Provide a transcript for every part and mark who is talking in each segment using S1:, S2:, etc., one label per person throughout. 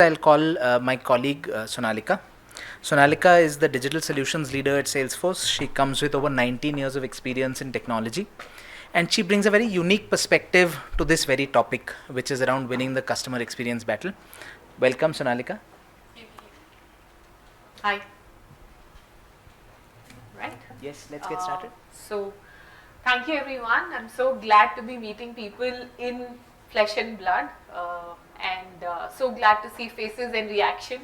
S1: I'll call my colleague Sonalika. Sonalika is the digital solutions leader at Salesforce. She comes with over 19 years of experience in technology, and she brings a very unique perspective to this very topic, which is around winning the customer experience battle. Welcome, Sonalika.
S2: Hi. Right?
S1: Yes, let's get started.
S2: So, thank you everyone. I'm so glad to be meeting people in flesh and blood, and so glad to see faces and reaction.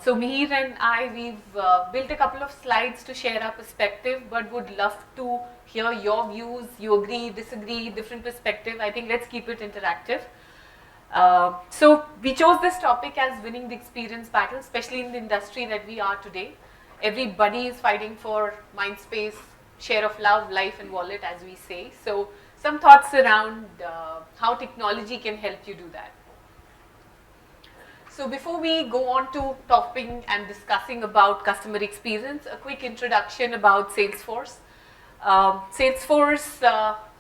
S2: So Mihir and I, we've built a couple of slides to share our perspective, but would love to hear your views. You agree, disagree, different perspective. I think let's keep it interactive. So we chose this topic as winning the experience battle, especially in the industry that we are today. Everybody is fighting for mind space, share of love, life and wallet, as we say. So some thoughts around how technology can help you do that. So before we go on to topping and discussing about customer experience, a quick introduction about Salesforce. Salesforce,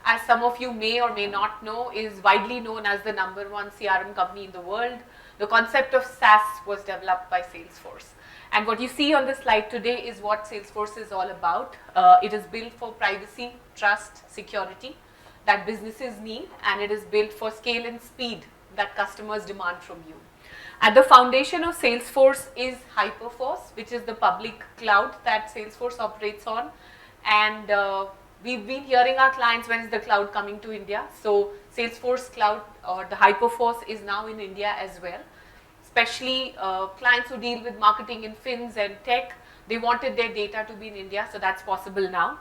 S2: as some of you may or may not know, is widely known as the #1 CRM company in the world. The concept of SaaS was developed by Salesforce. And what you see on the slide today is what Salesforce is all about. It is built for privacy, trust, security that businesses need, and it is built for scale and speed that customers demand from you. At the foundation of Salesforce is Hyperforce, which is the public cloud that Salesforce operates on. And we've been hearing our clients, when is the cloud coming to India? So Salesforce Cloud, or the Hyperforce, is now in India as well. Especially clients who deal with marketing in fins and tech, they wanted their data to be in India, so that's possible now.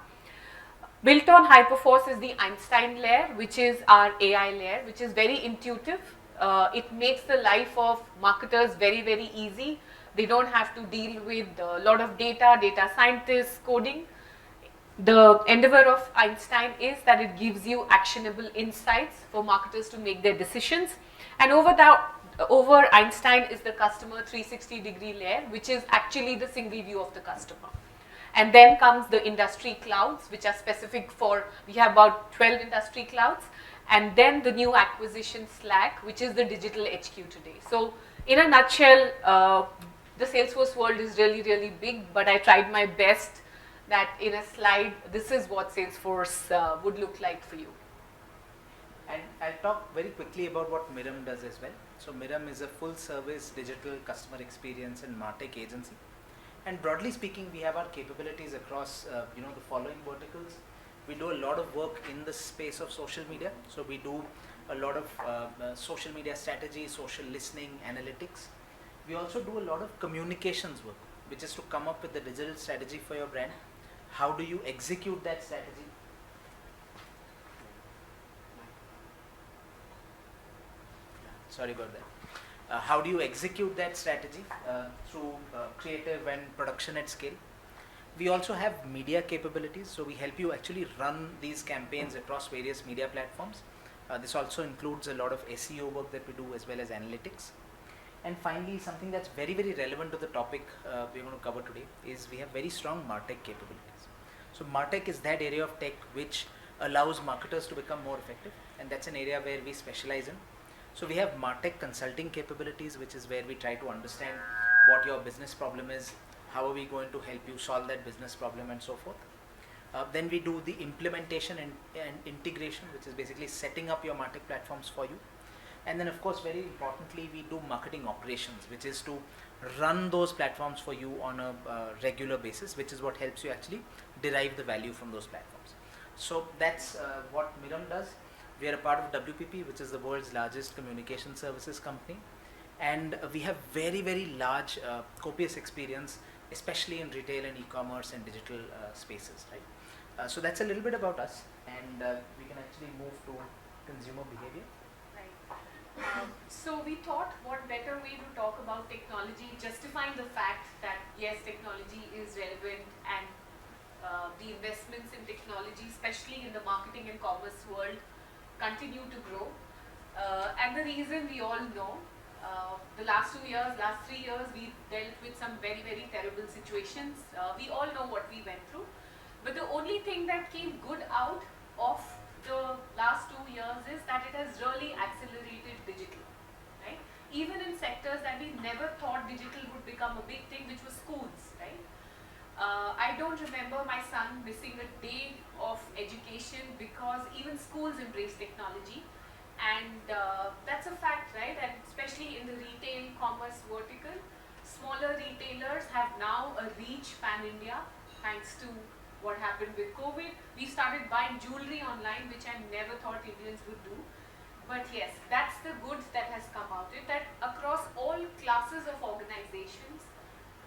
S2: Built on Hyperforce is the Einstein layer, which is our AI layer, which is very intuitive. It makes the life of marketers very, very easy. They don't have to deal with a lot of data scientists, coding. The endeavor of Einstein is that it gives you actionable insights for marketers to make their decisions. And over Einstein is the customer 360-degree layer, which is actually the single view of the customer. And then comes the industry clouds, which are specific for, we have about 12 industry clouds. And then the new acquisition Slack, which is the digital HQ today. So in a nutshell, the Salesforce world is really, really big, but I tried my best that in a slide, this is what Salesforce would look like for you.
S1: And I'll talk very quickly about what Mirum does as well. So Mirum is a full-service digital customer experience and martech agency. And broadly speaking, we have our capabilities across the following verticals. We do a lot of work in the space of social media. So we do a lot of social media strategy, social listening, analytics. We also do a lot of communications work, which is to come up with the digital strategy for your brand. How do you execute that strategy? Sorry about that. How do you execute that strategy through creative and production at scale? We also have media capabilities, so we help you actually run these campaigns across various media platforms. This also includes a lot of SEO work that we do, as well as analytics. And finally, something that's very, very relevant to the topic we're going to cover today is we have very strong martech capabilities. So martech is that area of tech which allows marketers to become more effective, and that's an area where we specialize in. So we have martech consulting capabilities, which is where we try to understand what your business problem is, how are we going to help you solve that business problem, and so forth. Then we do the implementation and integration, which is basically setting up your martech platforms for you. And then of course, very importantly, we do marketing operations, which is to run those platforms for you on a regular basis, which is what helps you actually derive the value from those platforms. So that's what Mirum does. We are a part of WPP, which is the world's largest communication services company. And we have very, very large copious experience, especially in retail and e-commerce and digital spaces, right? So that's a little bit about us, and we can actually move to consumer behavior.
S2: So we thought what better way to talk about technology, justifying the fact that yes, technology is relevant, and the investments in technology, especially in the marketing and commerce world, continue to grow. And the reason we all know, the last 3 years, we dealt with some very, very terrible situations. We all know what we went through. But the only thing that came good out of the last 2 years is that it has really accelerated digital, right? even in sectors that we never thought digital would become a big thing, which was schools, right? I don't remember my son missing a day of education because even schools embrace technology, and that's a fact, right? And especially in the retail commerce vertical, smaller retailers have now a reach pan-India thanks to what happened with COVID. We started buying jewelry online, which I never thought Indians would do. But yes, that's the good that has come out of it, that across all classes of organizations,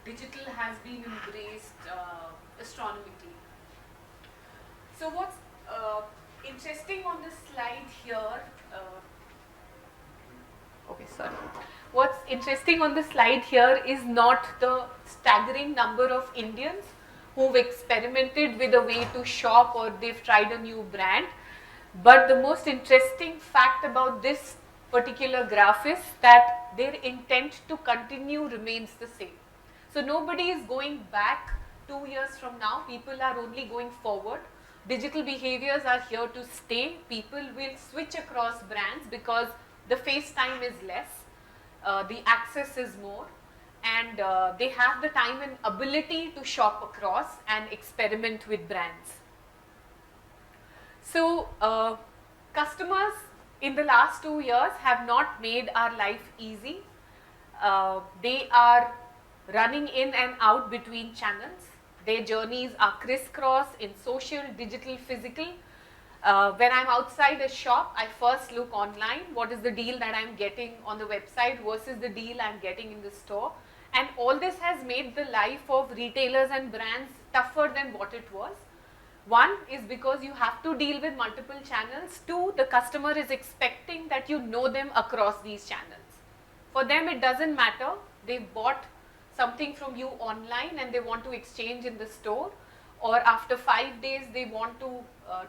S2: digital has been embraced astronomically. So what's interesting on this slide here, what's interesting on the slide here is not the staggering number of Indians who've experimented with a way to shop or they've tried a new brand, but the most interesting fact about this particular graph is that their intent to continue remains the same. So nobody is going back 2 years from now, people are only going forward. Digital behaviors are here to stay. People will switch across brands because the face time is less, the access is more, and they have the time and ability to shop across and experiment with brands. So customers in the last 2 years have not made our life easy. They are running in and out between channels. Their journeys are crisscross in social, digital, physical. When I'm outside a shop, I first look online, what is the deal that I'm getting on the website versus the deal I'm getting in the store. And all this has made the life of retailers and brands tougher than what it was. One is because you have to deal with multiple channels. Two, the customer is expecting that you know them across these channels. For them, it doesn't matter. They bought something from you online and they want to exchange in the store, or after 5 days they want to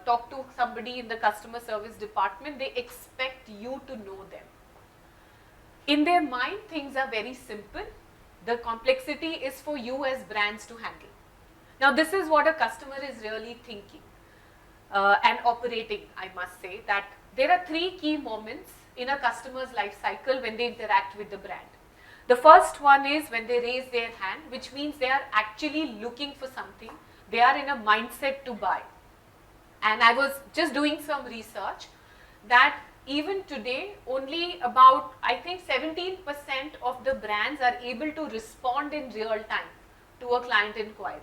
S2: talk to somebody in the customer service department. They expect you to know them. In their mind, things are very simple. The complexity is for you as brands to handle. Now, this is what a customer is really thinking and operating, I must say, that there are 3 key moments in a customer's life cycle when they interact with the brand. The first one is when they raise their hand, which means they are actually looking for something. They are in a mindset to buy. And I was just doing some research that even today, only about, I think 17% of the brands are able to respond in real time to a client inquiry.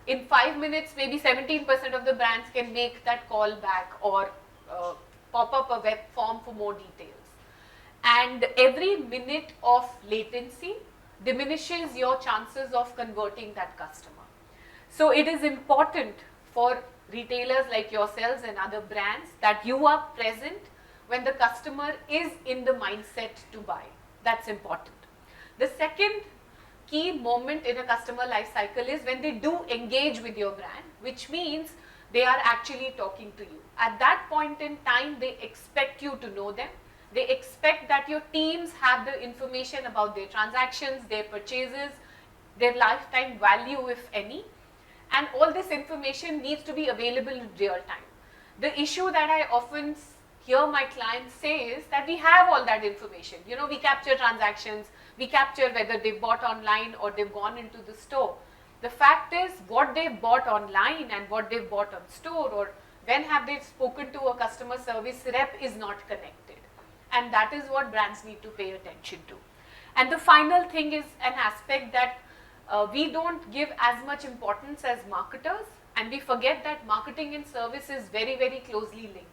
S2: In 5 minutes, maybe 17% of the brands can make that call back or pop up a web form for more details. And every minute of latency diminishes your chances of converting that customer. So it is important for retailers like yourselves and other brands that you are present when the customer is in the mindset to buy. That's important. The second key moment in a customer life cycle is when they do engage with your brand, which means they are actually talking to you. At that point in time, they expect you to know them. They expect that your teams have the information about their transactions, their purchases, their lifetime value, if any. And all this information needs to be available in real time. The issue that I often hear my clients say is that we have all that information. You know, we capture transactions, we capture whether they bought online or they've gone into the store. The fact is, what they've bought online and what they've bought on store, or when have they spoken to a customer service rep, is not connected. And that is what brands need to pay attention to. And the final thing is an aspect that we don't give as much importance as marketers, and we forget that marketing and service is very, very closely linked.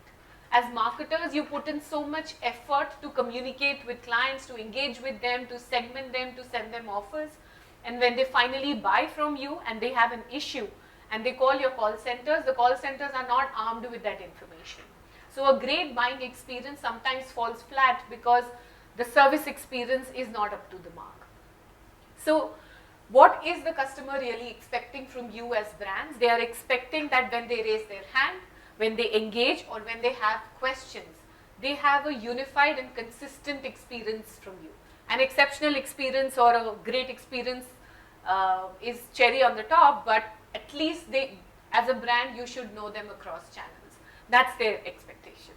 S2: As marketers, you put in so much effort to communicate with clients, to engage with them, to segment them, to send them offers. And when they finally buy from you and they have an issue and they call your call centers, the call centers are not armed with that information. So a great buying experience sometimes falls flat because the service experience is not up to the mark. So what is the customer really expecting from you as brands? They are expecting that when they raise their hand, when they engage, or when they have questions, they have a unified and consistent experience from you. An exceptional experience or a great experience is cherry on the top, but at least they, as a brand, you should know them across channels. That's their expectation.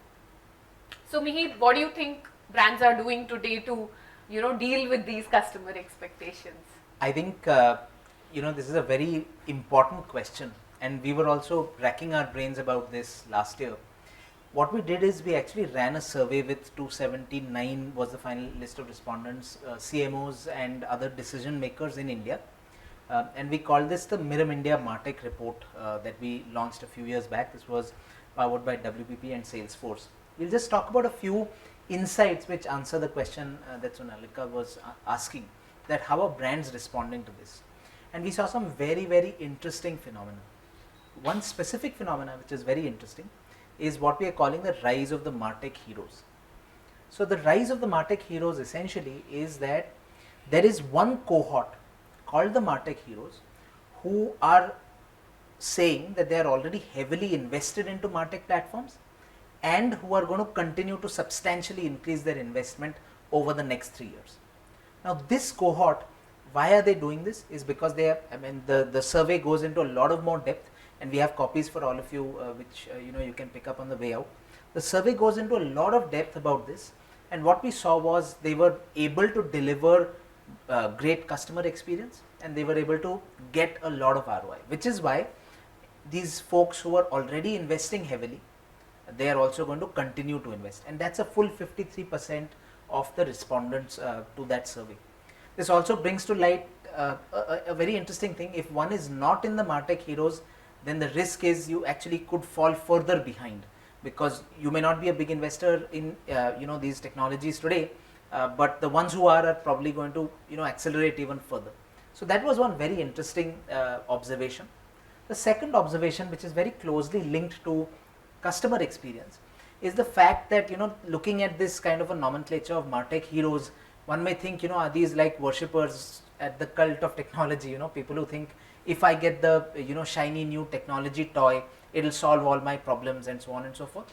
S2: So Mihir, what do you think brands are doing today to, deal with these customer expectations?
S1: I think, this is a very important question, and we were also racking our brains about this last year. What we did is we actually ran a survey with 279 was the final list of respondents, CMOs and other decision makers in India. And we called this the Mirum India martech report that we launched a few years back. This was powered by WPP and Salesforce. We'll just talk about a few insights which answer the question that Sonalika was asking, that how are brands responding to this. And we saw some very, very interesting phenomena. One specific phenomena which is very interesting is what we are calling the rise of the martech heroes. So the rise of the martech heroes essentially is that there is one cohort called the martech heroes who are saying that they are already heavily invested into martech platforms and who are going to continue to substantially increase their investment over the next 3 years. Now this cohort, why are they doing this? Is because they are, the survey goes into a lot of more depth, and we have copies for all of you which you can pick up on the way out. The survey goes into a lot of depth about this, and what we saw was they were able to deliver great customer experience, and they were able to get a lot of ROI, which is why these folks who are already investing heavily, they are also going to continue to invest, and that's a full 53% of the respondents to that survey. This also brings to light a very interesting thing. If one is not in the martech heroes, then the risk is you actually could fall further behind, because you may not be a big investor in these technologies today, but the ones who are probably going to accelerate even further. So that was one very interesting observation. The second observation, which is very closely linked to customer experience, is the fact that looking at this kind of a nomenclature of martech heroes, one may think are these like worshippers at the cult of technology, people who think if I get the shiny new technology toy, it'll solve all my problems and so on and so forth.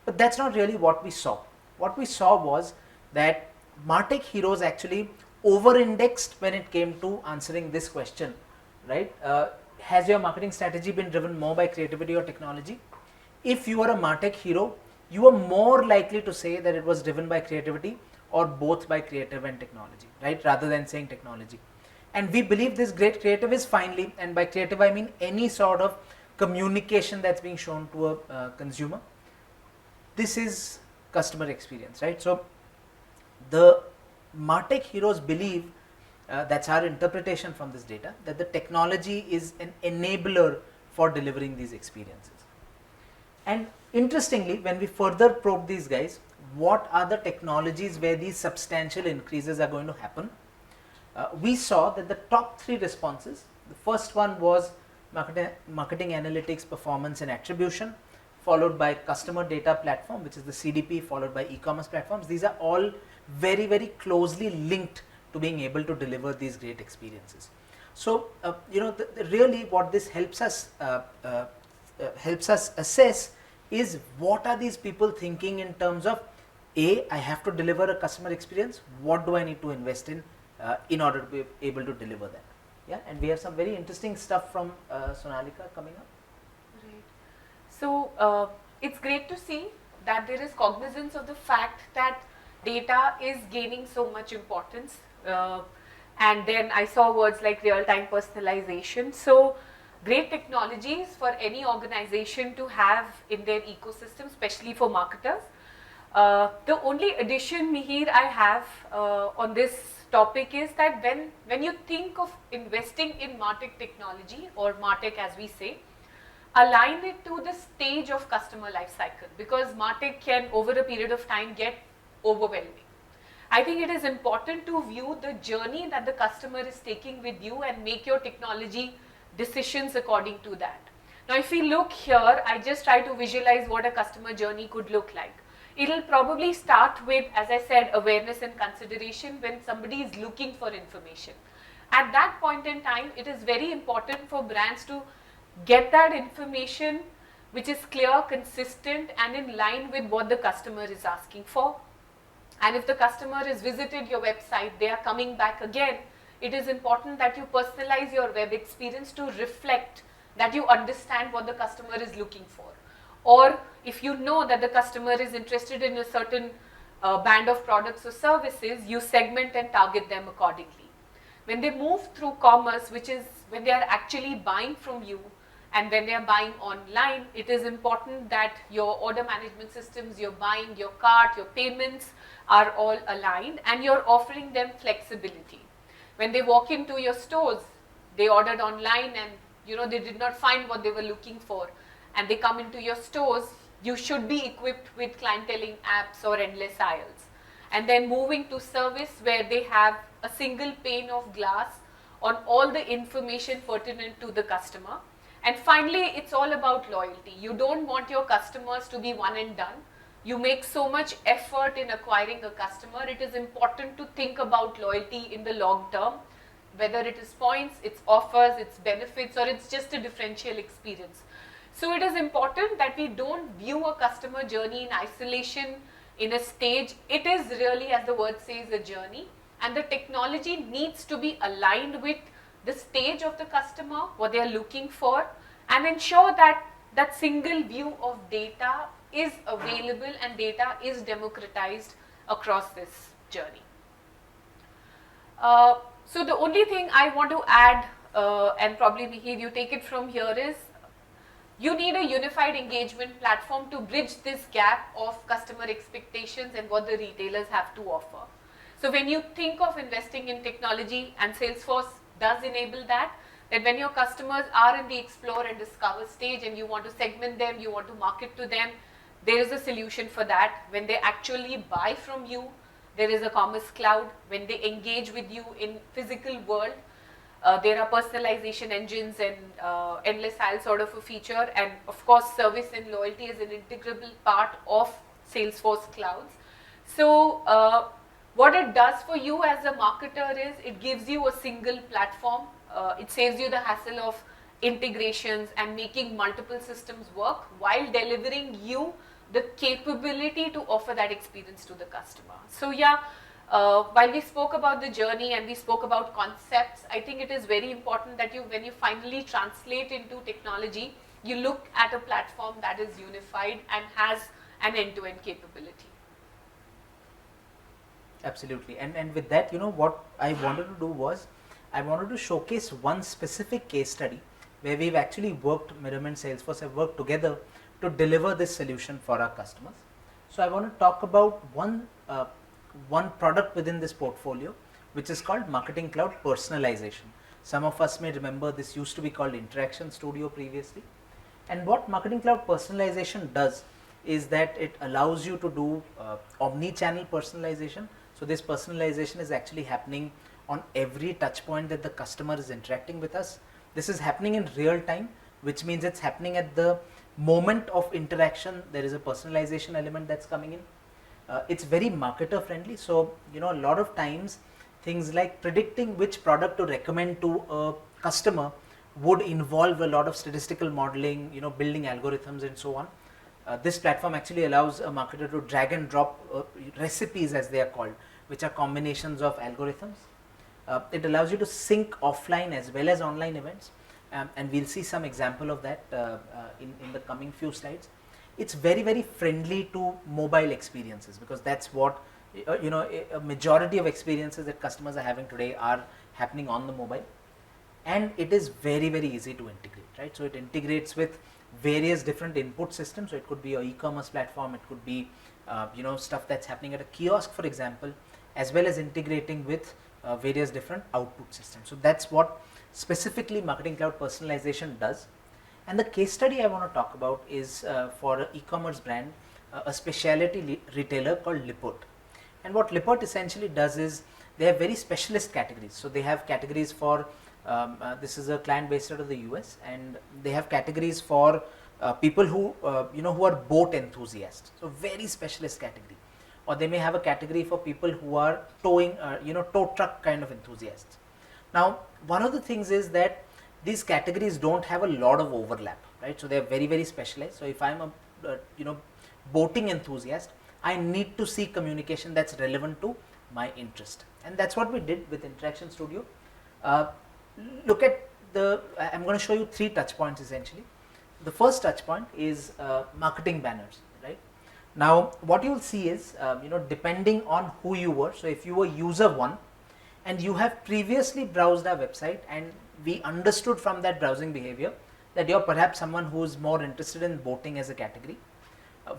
S1: But that's not really what we saw. What we saw was that martech heroes actually over-indexed when it came to answering this question, right? Has your marketing strategy been driven more by creativity or technology? If you are a martech hero, you are more likely to say that it was driven by creativity or both by creative and technology, right? Rather than saying technology. And we believe this great creative is finally, and by creative I mean any sort of communication that's being shown to a consumer. This is customer experience, right? So the martech heroes believe, that's our interpretation from this data, that the technology is an enabler for delivering these experiences. And interestingly, when we further probe these guys, what are the technologies where these substantial increases are going to happen? We saw that the top 3 responses, the first one was marketing analytics, performance and attribution, followed by customer data platform, which is the CDP, followed by e-commerce platforms. These are all very, very closely linked to being able to deliver these great experiences. So, really what this helps us assess is what are these people thinking in terms of, I have to deliver a customer experience, what do I need to invest in order to be able to deliver that. Yeah, and we have some very interesting stuff from Sonalika coming up.
S2: Right. So it's great to see that there is cognizance of the fact that data is gaining so much importance. And then I saw words like real-time personalization. So great technologies for any organization to have in their ecosystem, especially for marketers. The only addition, Mihir, I have on this topic is that when you think of investing in martech technology, or martech as we say, align it to the stage of customer life cycle, because martech can over a period of time get overwhelming. I think it is important to view the journey that the customer is taking with you and make your technology decisions according to that. Now if we look here, I just try to visualize what a customer journey could look like. It'll probably start with, as I said, awareness and consideration when somebody is looking for information. At that point in time, it is very important for brands to get that information which is clear, consistent and in line with what the customer is asking for. And if the customer has visited your website, they are coming back again, it is important that you personalize your web experience to reflect that you understand what the customer is looking for. Or if you know that the customer is interested in a certain band of products or services, you segment and target them accordingly. When they move through commerce, which is when they are actually buying from you, and when they are buying online, it is important that your order management systems, your buying, your cart, your payments are all aligned, and you're offering them flexibility. When they walk into your stores, they ordered online and they did not find what they were looking for, and they come into your stores, you should be equipped with clienteling apps or endless aisles. And then moving to service, where they have a single pane of glass on all the information pertinent to the customer. And finally, it's all about loyalty. You don't want your customers to be one and done. You make so much effort in acquiring a customer. It is important to think about loyalty in the long term, whether it is points, it's offers, it's benefits, or it's just a differential experience. So it is important that we don't view a customer journey in isolation, in a stage. It is really, as the word says, a journey, and the technology needs to be aligned with the stage of the customer, what they are looking for, and ensure that that single view of data is available and data is democratized across this journey. So the only thing I want to add, and probably Mihir, you take it from here, is you need a unified engagement platform to bridge this gap of customer expectations and what the retailers have to offer. So when you think of investing in technology, and Salesforce does enable that when your customers are in the explore and discover stage and you want to segment them, you want to market to them, there is a solution for that. When they actually buy from you, there is a commerce cloud. When they engage with you in physical world, there are personalization engines and endless aisle sort of a feature, and of course service and loyalty is an integral part of Salesforce clouds. So what it does for you as a marketer is it gives you a single platform. It saves you the hassle of integrations and making multiple systems work, while delivering you the capability to offer that experience to the customer. So yeah, while we spoke about the journey and we spoke about concepts, I think it is very important that when you finally translate into technology, you look at a platform that is unified and has an end-to-end capability.
S1: Absolutely. And with that, what I wanted to do was, I wanted to showcase one specific case study where we've actually worked, Mirum and Salesforce have worked together to deliver this solution for our customers. So I want to talk about one product within this portfolio, which is called Marketing Cloud Personalization. Some of us may remember this used to be called Interaction Studio previously. And what Marketing Cloud Personalization does is that it allows you to do omni-channel personalization. So this personalization is actually happening on every touch point that the customer is interacting with us. This is happening in real time, which means it's happening at the moment of interaction. There is a personalization element that's coming in. It's very marketer friendly. So, a lot of times things like predicting which product to recommend to a customer would involve a lot of statistical modeling, building algorithms and so on. This platform actually allows a marketer to drag and drop recipes, as they are called, which are combinations of algorithms. It allows you to sync offline as well as online events, and we'll see some example of that in the coming few slides. It's very, very friendly to mobile experiences, because that's what, a majority of experiences that customers are having today are happening on the mobile. And it is very, very easy to integrate, right? So it integrates with various different input systems. So it could be an e-commerce platform, it could be stuff that's happening at a kiosk, for example, as well as integrating with various different output systems. So that's what specifically Marketing Cloud Personalization does. And the case study I want to talk about is for an e-commerce brand, a specialty retailer called Lippert. And what Lippert essentially does is they have very specialist categories. So they have categories for this is a client based out of the US, and they have categories for people who who are boat enthusiasts. So very specialist category. Or they may have a category for people who are towing, tow truck kind of enthusiasts. Now, one of the things is that these categories don't have a lot of overlap, right? So they are very, very specialized. So if I'm a boating enthusiast, I need to see communication that's relevant to my interest, and that's what we did with Interaction Studio. Look at I'm going to show you 3 touch points essentially. The first touch point is marketing banners, right? Now what you will see is, depending on who you were, so if you were user 1 and you have previously browsed our website and we understood from that browsing behavior that you're perhaps someone who is more interested in boating as a category,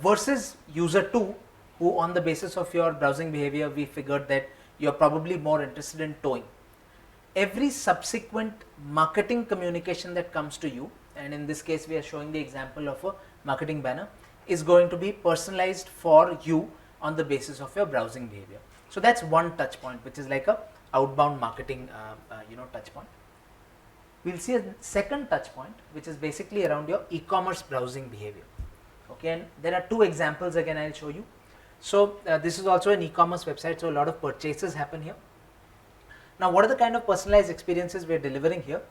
S1: versus user 2 who on the basis of your browsing behavior we figured that you're probably more interested in towing. Every subsequent marketing communication that comes to you, and in this case we are showing the example of a marketing banner, is going to be personalized for you on the basis of your browsing behavior. So that's one touch point, which is like a outbound marketing touch point. We'll see a second touch point, which is basically around your e-commerce browsing behavior. Okay, and there are two examples again I'll show you. So this is also an e-commerce website, so a lot of purchases happen here. Now what are the kind of personalized experiences we're delivering here?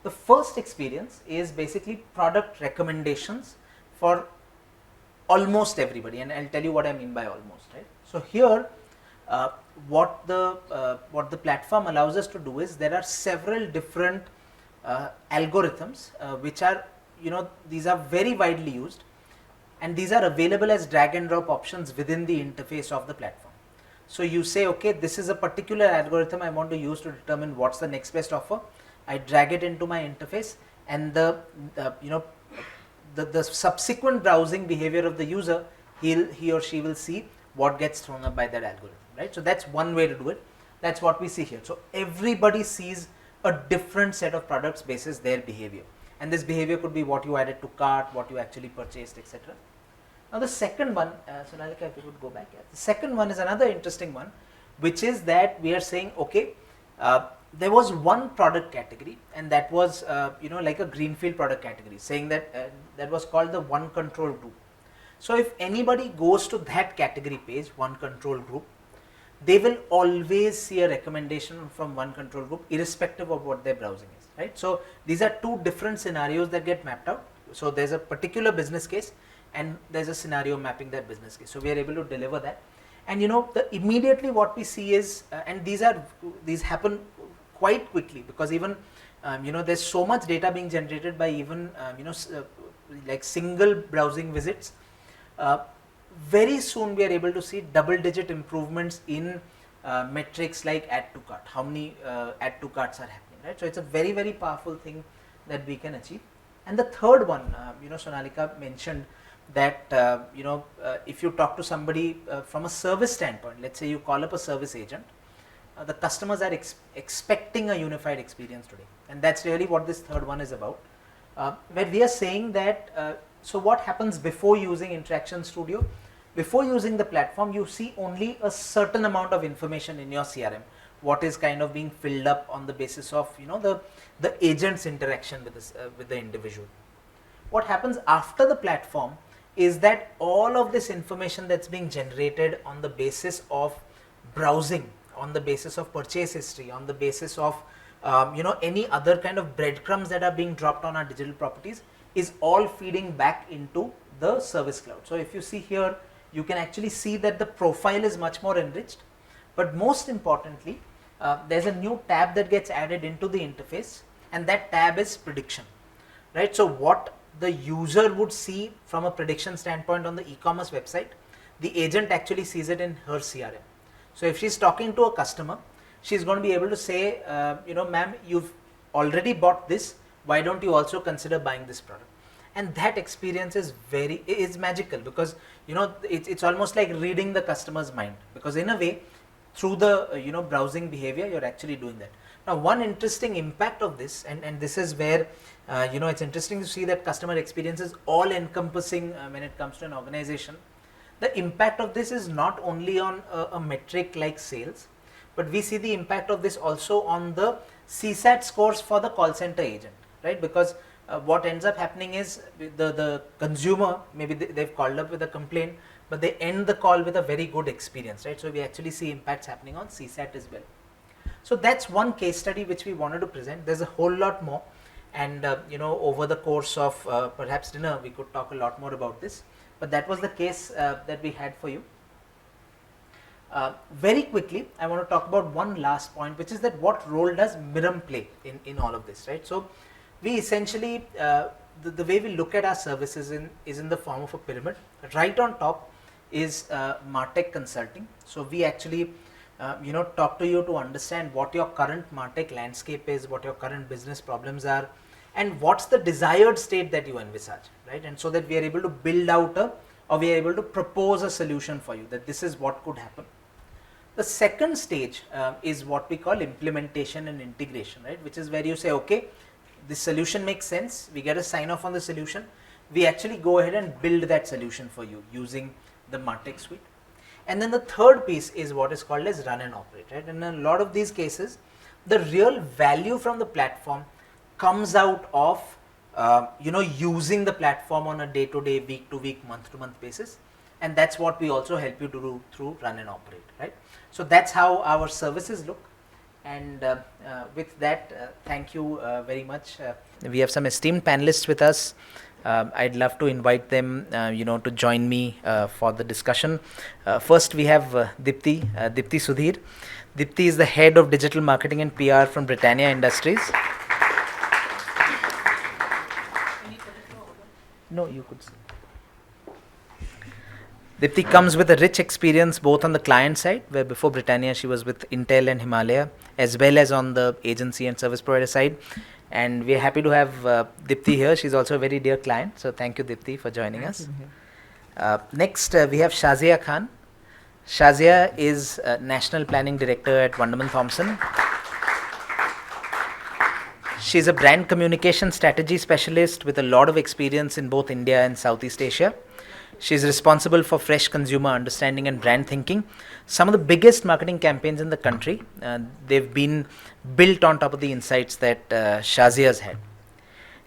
S1: The first experience is basically product recommendations for almost everybody, and I'll tell you what I mean by almost, right? So here what the platform allows us to do is there are several different algorithms which are, these are very widely used, and these are available as drag and drop options within the interface of the platform. So you say, okay, this is a particular algorithm I want to use to determine what's the next best offer. I drag it into my interface, and the subsequent browsing behavior of the user, he or she will see what gets thrown up by that algorithm, right? So that's one way to do it. That's what we see here. So everybody sees a different set of products basis their behavior, and this behavior could be what you added to cart, what you actually purchased, etc. Now the second one, Sonalika, if you could go back, the second one is another interesting one, which is that we are saying, okay, there was one product category, and that was like a greenfield product category, saying that that was called the one control group. So if anybody goes to that category page, one control group, they will always see a recommendation from one control group irrespective of what their browsing is, right? So these are two different scenarios that get mapped out. So there's a particular business case and there's a scenario mapping that business case. So we are able to deliver that. And immediately what we see is, and these happen quite quickly, because even there's so much data being generated by even like single browsing visits. Very soon we are able to see double-digit improvements in metrics like add to cart, how many add to carts are happening, right? So it's a very, very powerful thing that we can achieve. And the third one, Sonalika mentioned that if you talk to somebody from a service standpoint, let's say you call up a service agent, the customers are expecting a unified experience today, and that's really what this third one is about, where we are saying that so what happens before using Interaction Studio? Before using the platform, you see only a certain amount of information in your CRM, what is kind of being filled up on the basis of the agent's interaction with the individual. What happens after the platform is that all of this information that's being generated on the basis of browsing, on the basis of purchase history, on the basis of any other kind of breadcrumbs that are being dropped on our digital properties, is all feeding back into the Service Cloud. So if you see here, you can actually see that the profile is much more enriched, but most importantly, there's a new tab that gets added into the interface, and that tab is prediction, right? So what the user would see from a prediction standpoint on the e-commerce website, the agent actually sees it in her CRM. So if she's talking to a customer, she's going to be able to say, ma'am, you've already bought this, why don't you also consider buying this product? And that experience is magical, because it's almost like reading the customer's mind, because in a way through the browsing behavior you're actually doing that. Now one interesting impact of this, and this is where it's interesting to see that customer experience is all encompassing when it comes to an organization. The impact of this is not only on a metric like sales, but we see the impact of this also on the CSAT scores for the call center agent, right? Because what ends up happening is the consumer, maybe they've called up with a complaint, but they end the call with a very good experience, right? So we actually see impacts happening on CSAT as well. So that's one case study which we wanted to present. There's a whole lot more, and over the course of perhaps dinner we could talk a lot more about this, but that was the case that we had for you. Very quickly, I want to talk about one last point, which is that what role does Mirum play in all of this, right? So we essentially, the way we look at our services is in the form of a pyramid. Right on top is martech consulting. So we actually talk to you to understand what your current martech landscape is, what your current business problems are, and what's the desired state that you envisage, right? And so that we are able to build out or we are able to propose a solution for you, that this is what could happen. The second stage is what we call implementation and integration, right? Which is where you say, okay, this solution makes sense, we get a sign off on the solution, we actually go ahead and build that solution for you using the martech suite. And then the third piece is what is called as run and operate, right? And in a lot of these cases, the real value from the platform comes out of using the platform on a day-to-day, week-to-week, month-to-month basis, and that's what we also help you to do through run and operate, right? So that's how our services look. And with that, thank you very much. We have some esteemed panelists with us. I'd love to invite them, to join me for the discussion. First, we have Dipti Sudhir. Dipti is the head of digital marketing and PR from Britannia Industries. No, you could say. Dipti comes with a rich experience both on the client side, where before Britannia she was with Intel and Himalaya, as well as on the agency and service provider side. And we are happy to have Dipti here. She's also a very dear client. So thank you, Dipti, for joining us. Next, we have Shazia Khan. Shazia is National Planning Director at Wunderman Thompson. She's a brand communication strategy specialist with a lot of experience in both India and Southeast Asia. She's responsible for fresh consumer understanding and brand thinking. Some of the biggest marketing campaigns in the country, they've been built on top of the insights that Shazia's had.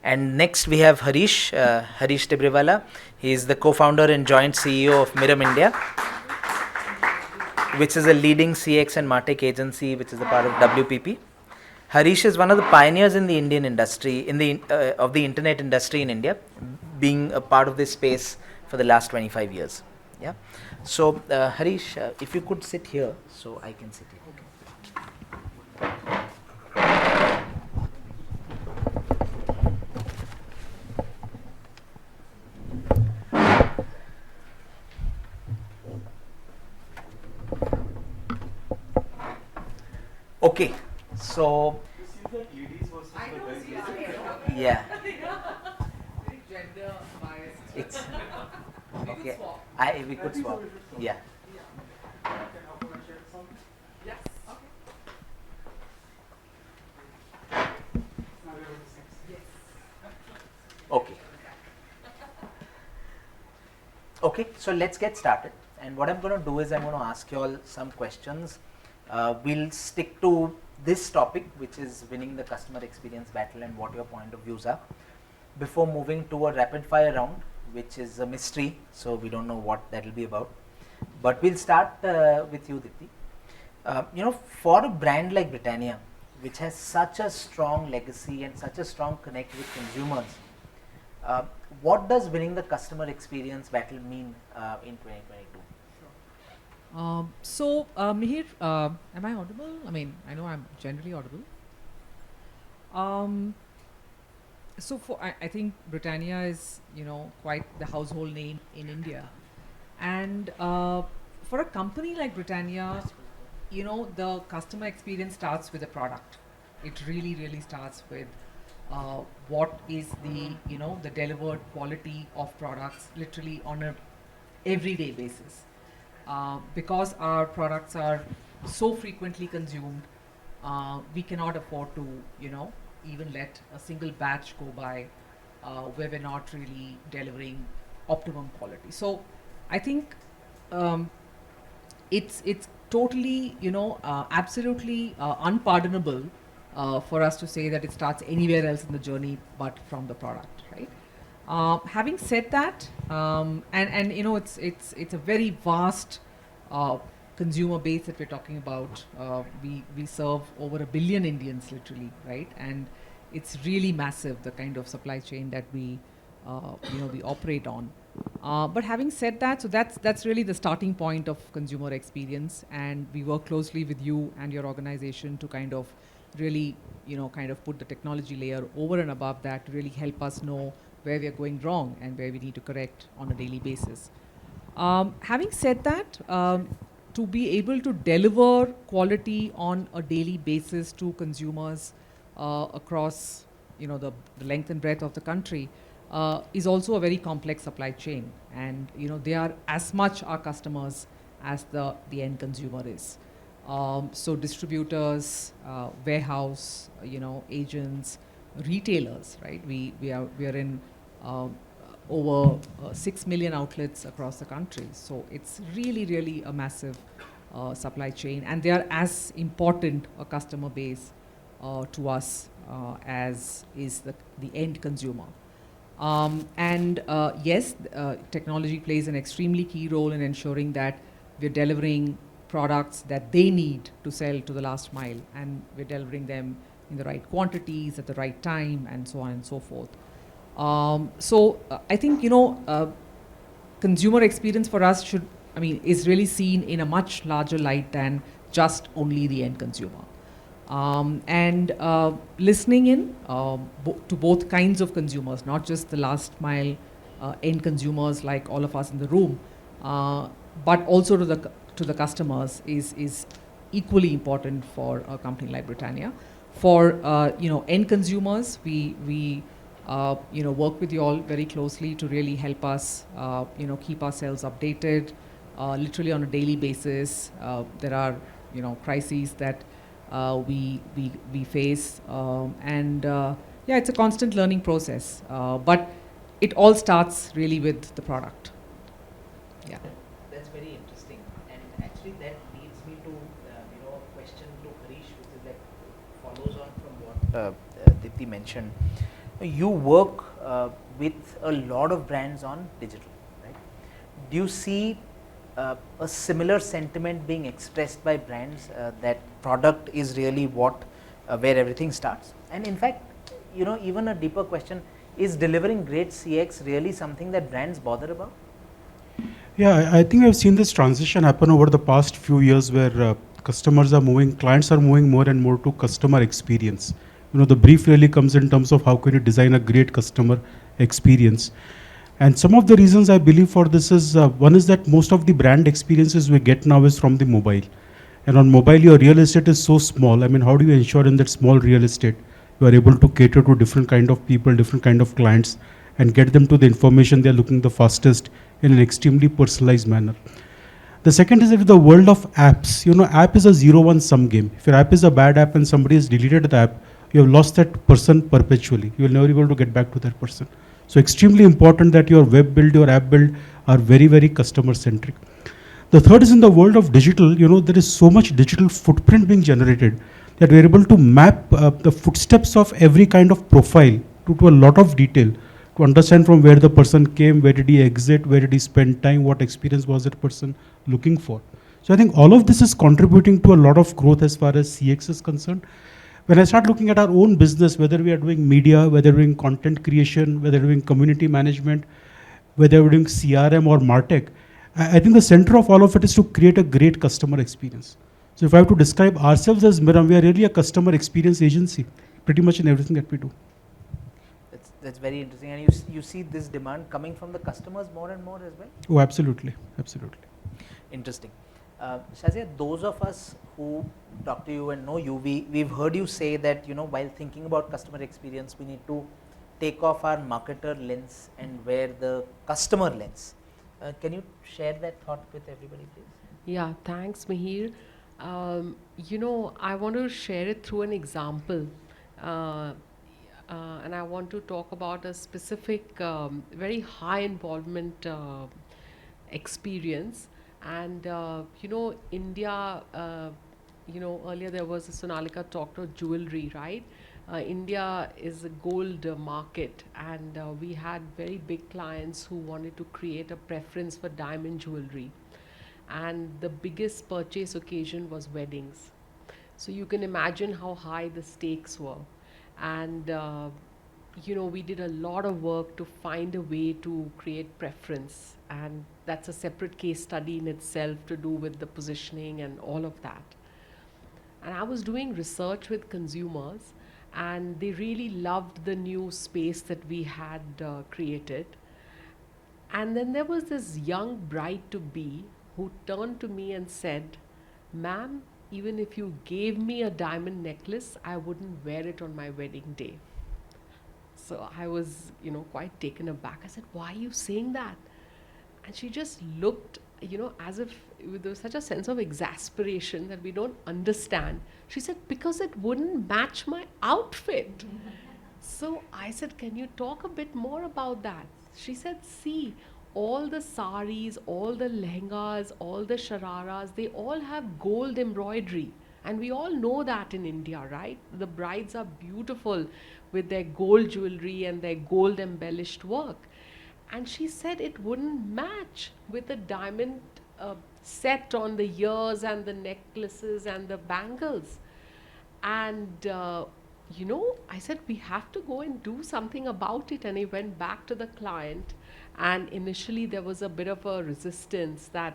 S1: And next we have Harish Tibriwala. He is the co-founder and joint CEO of Mirum India, which is a leading CX and martech agency, which is a part of WPP. Harish is one of the pioneers in the Indian industry, of the internet industry in India, being a part of this space for the last 25 years. Yeah. So Harish, if you could sit here, so I can sit here. Okay. So yeah. It's okay. We could swap. Yeah. Okay. Okay. So let's get started. And what I'm going to do is I'm going to ask you all some questions. We'll stick to this topic, which is winning the customer experience battle and what your point of views are, before moving to a rapid fire round, which is a mystery, so we don't know what that will be about. But we'll start with you, Dipti. For a brand like Britannia, which has such a strong legacy and such a strong connect with consumers, what does winning the customer experience battle mean in 2022?
S3: Mihir, am I audible? I mean, I know I'm generally audible. I think Britannia is, quite the household name in India. And for a company like Britannia, the customer experience starts with the product. It really, really starts with what is the, the delivered quality of products literally on a everyday basis. Because our products are so frequently consumed, we cannot afford to, even let a single batch go by where we're not really delivering optimum quality. So I think it's totally, absolutely unpardonable for us to say that it starts anywhere else in the journey but from the product, right? Having said that, it's a very vast consumer base that we're talking about. We serve over 1 billion Indians, literally, right? And it's really massive, the kind of supply chain that we operate on. But having said that, so that's really the starting point of consumer experience, and we work closely with you and your organization to kind of really, put the technology layer over and above that to really help us know where we are going wrong and where we need to correct on a daily basis. Having said that, to be able to deliver quality on a daily basis to consumers across, the length and breadth of the country is also a very complex supply chain, and they are as much our customers as the end consumer is. So distributors, warehouse, agents, retailers, right? We are in over 6 million outlets across the country. So it's really, really a massive supply chain, and they are as important a customer base to us as is the end consumer. And yes, technology plays an extremely key role in ensuring that we're delivering products that they need to sell to the last mile, and we're delivering them in the right quantities at the right time, and so on and so forth. So I think consumer experience for us is really seen in a much larger light than just only the end consumer. And listening in to both kinds of consumers, not just the last mile end consumers like all of us in the room, but also to the customers is equally important for a company like Britannia. For end consumers, we work with you all very closely to really help us keep ourselves updated literally on a daily basis. There are crises that we face, and yeah, it's a constant learning process, but it all starts really with the product. Yeah.
S1: That's very interesting, and actually that leads me to a question to Harish, which is like follows on from what Dipti mentioned. You work with a lot of brands on digital, right? Do you see a similar sentiment being expressed by brands that product is really where everything starts? And in fact, even a deeper question, is delivering great CX really something that brands bother about?
S4: Yeah, I think I've seen this transition happen over the past few years where clients are moving more and more to customer experience. The brief really comes in terms of how can you design a great customer experience. And some of the reasons I believe for this is, one is that most of the brand experiences we get now is from the mobile. And on mobile, your real estate is so small. I mean, how do you ensure in that small real estate, you are able to cater to different kind of people, different kind of clients, and get them to the information they're looking the fastest in an extremely personalized manner. The second is that the world of apps, app is a 0-1 sum game. If your app is a bad app and somebody has deleted the app, you have lost that person perpetually. You will never be able to get back to that person. So extremely important that your web build, your app build are very, very customer centric. The third is in the world of digital, there is so much digital footprint being generated that we're able to map the footsteps of every kind of profile to a lot of detail to understand from where the person came, where did he exit, where did he spend time, what experience was that person looking for. So I think all of this is contributing to a lot of growth as far as CX is concerned. When I start looking at our own business, whether we are doing media, whether we're doing content creation, whether we're doing community management, whether we're doing CRM or martech, I think the center of all of it is to create a great customer experience. So if I have to describe ourselves as Mirum, we are really a customer experience agency, pretty much in everything that we do.
S1: That's very interesting, and you see this demand coming from the customers more and more as well?
S4: Oh, absolutely, absolutely.
S1: Interesting. Shazia, those of us who talk to you and know you, we've heard you say that, while thinking about customer experience, we need to take off our marketer lens and wear the customer lens. Can you share that thought with everybody, please?
S5: Yeah, thanks, Mihir. I want to share it through an example. And I want to talk about a specific, very high involvement experience. And, India, earlier there was a Sonalika talked of jewelry, right? India is a gold market, and we had very big clients who wanted to create a preference for diamond jewelry. And the biggest purchase occasion was weddings. So you can imagine how high the stakes were. And we did a lot of work to find a way to create preference, and that's a separate case study in itself to do with the positioning and all of that. And I was doing research with consumers, and they really loved the new space that we had created. And then there was this young bride to be who turned to me and said, "Ma'am, even if you gave me a diamond necklace, I wouldn't wear it on my wedding day." So I was, quite taken aback. I said, "Why are you saying that?" And she just looked, as if there was such a sense of exasperation that we don't understand. She said, "Because it wouldn't match my outfit." So I said, "Can you talk a bit more about that?" She said, "See, all the saris, all the lehengas, all the shararas, they all have gold embroidery. And we all know that in India, right? The brides are beautiful with their gold jewelry and their gold embellished work." And she said it wouldn't match with the diamond set on the ears and the necklaces and the bangles. And I said, "We have to go and do something about it." And I went back to the client, and initially there was a bit of a resistance that,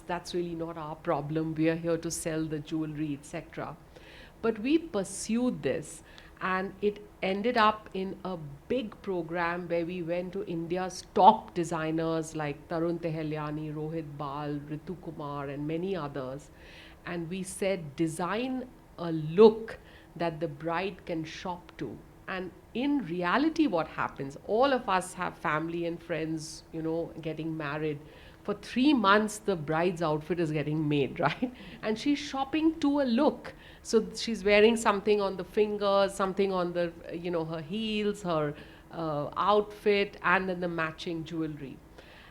S5: that's really not our problem. We are here to sell the jewelry, etc. But we pursued this, and it ended up in a big program where we went to India's top designers like Tarun Teheliani, Rohit Bal, Ritu Kumar, and many others. And we said, design a look that the bride can shop to. And in reality, what happens, all of us have family and friends, getting married. For 3 months, the bride's outfit is getting made, right? And she's shopping to a look. So she's wearing something on the fingers, something on the, her heels, her outfit, and then the matching jewelry.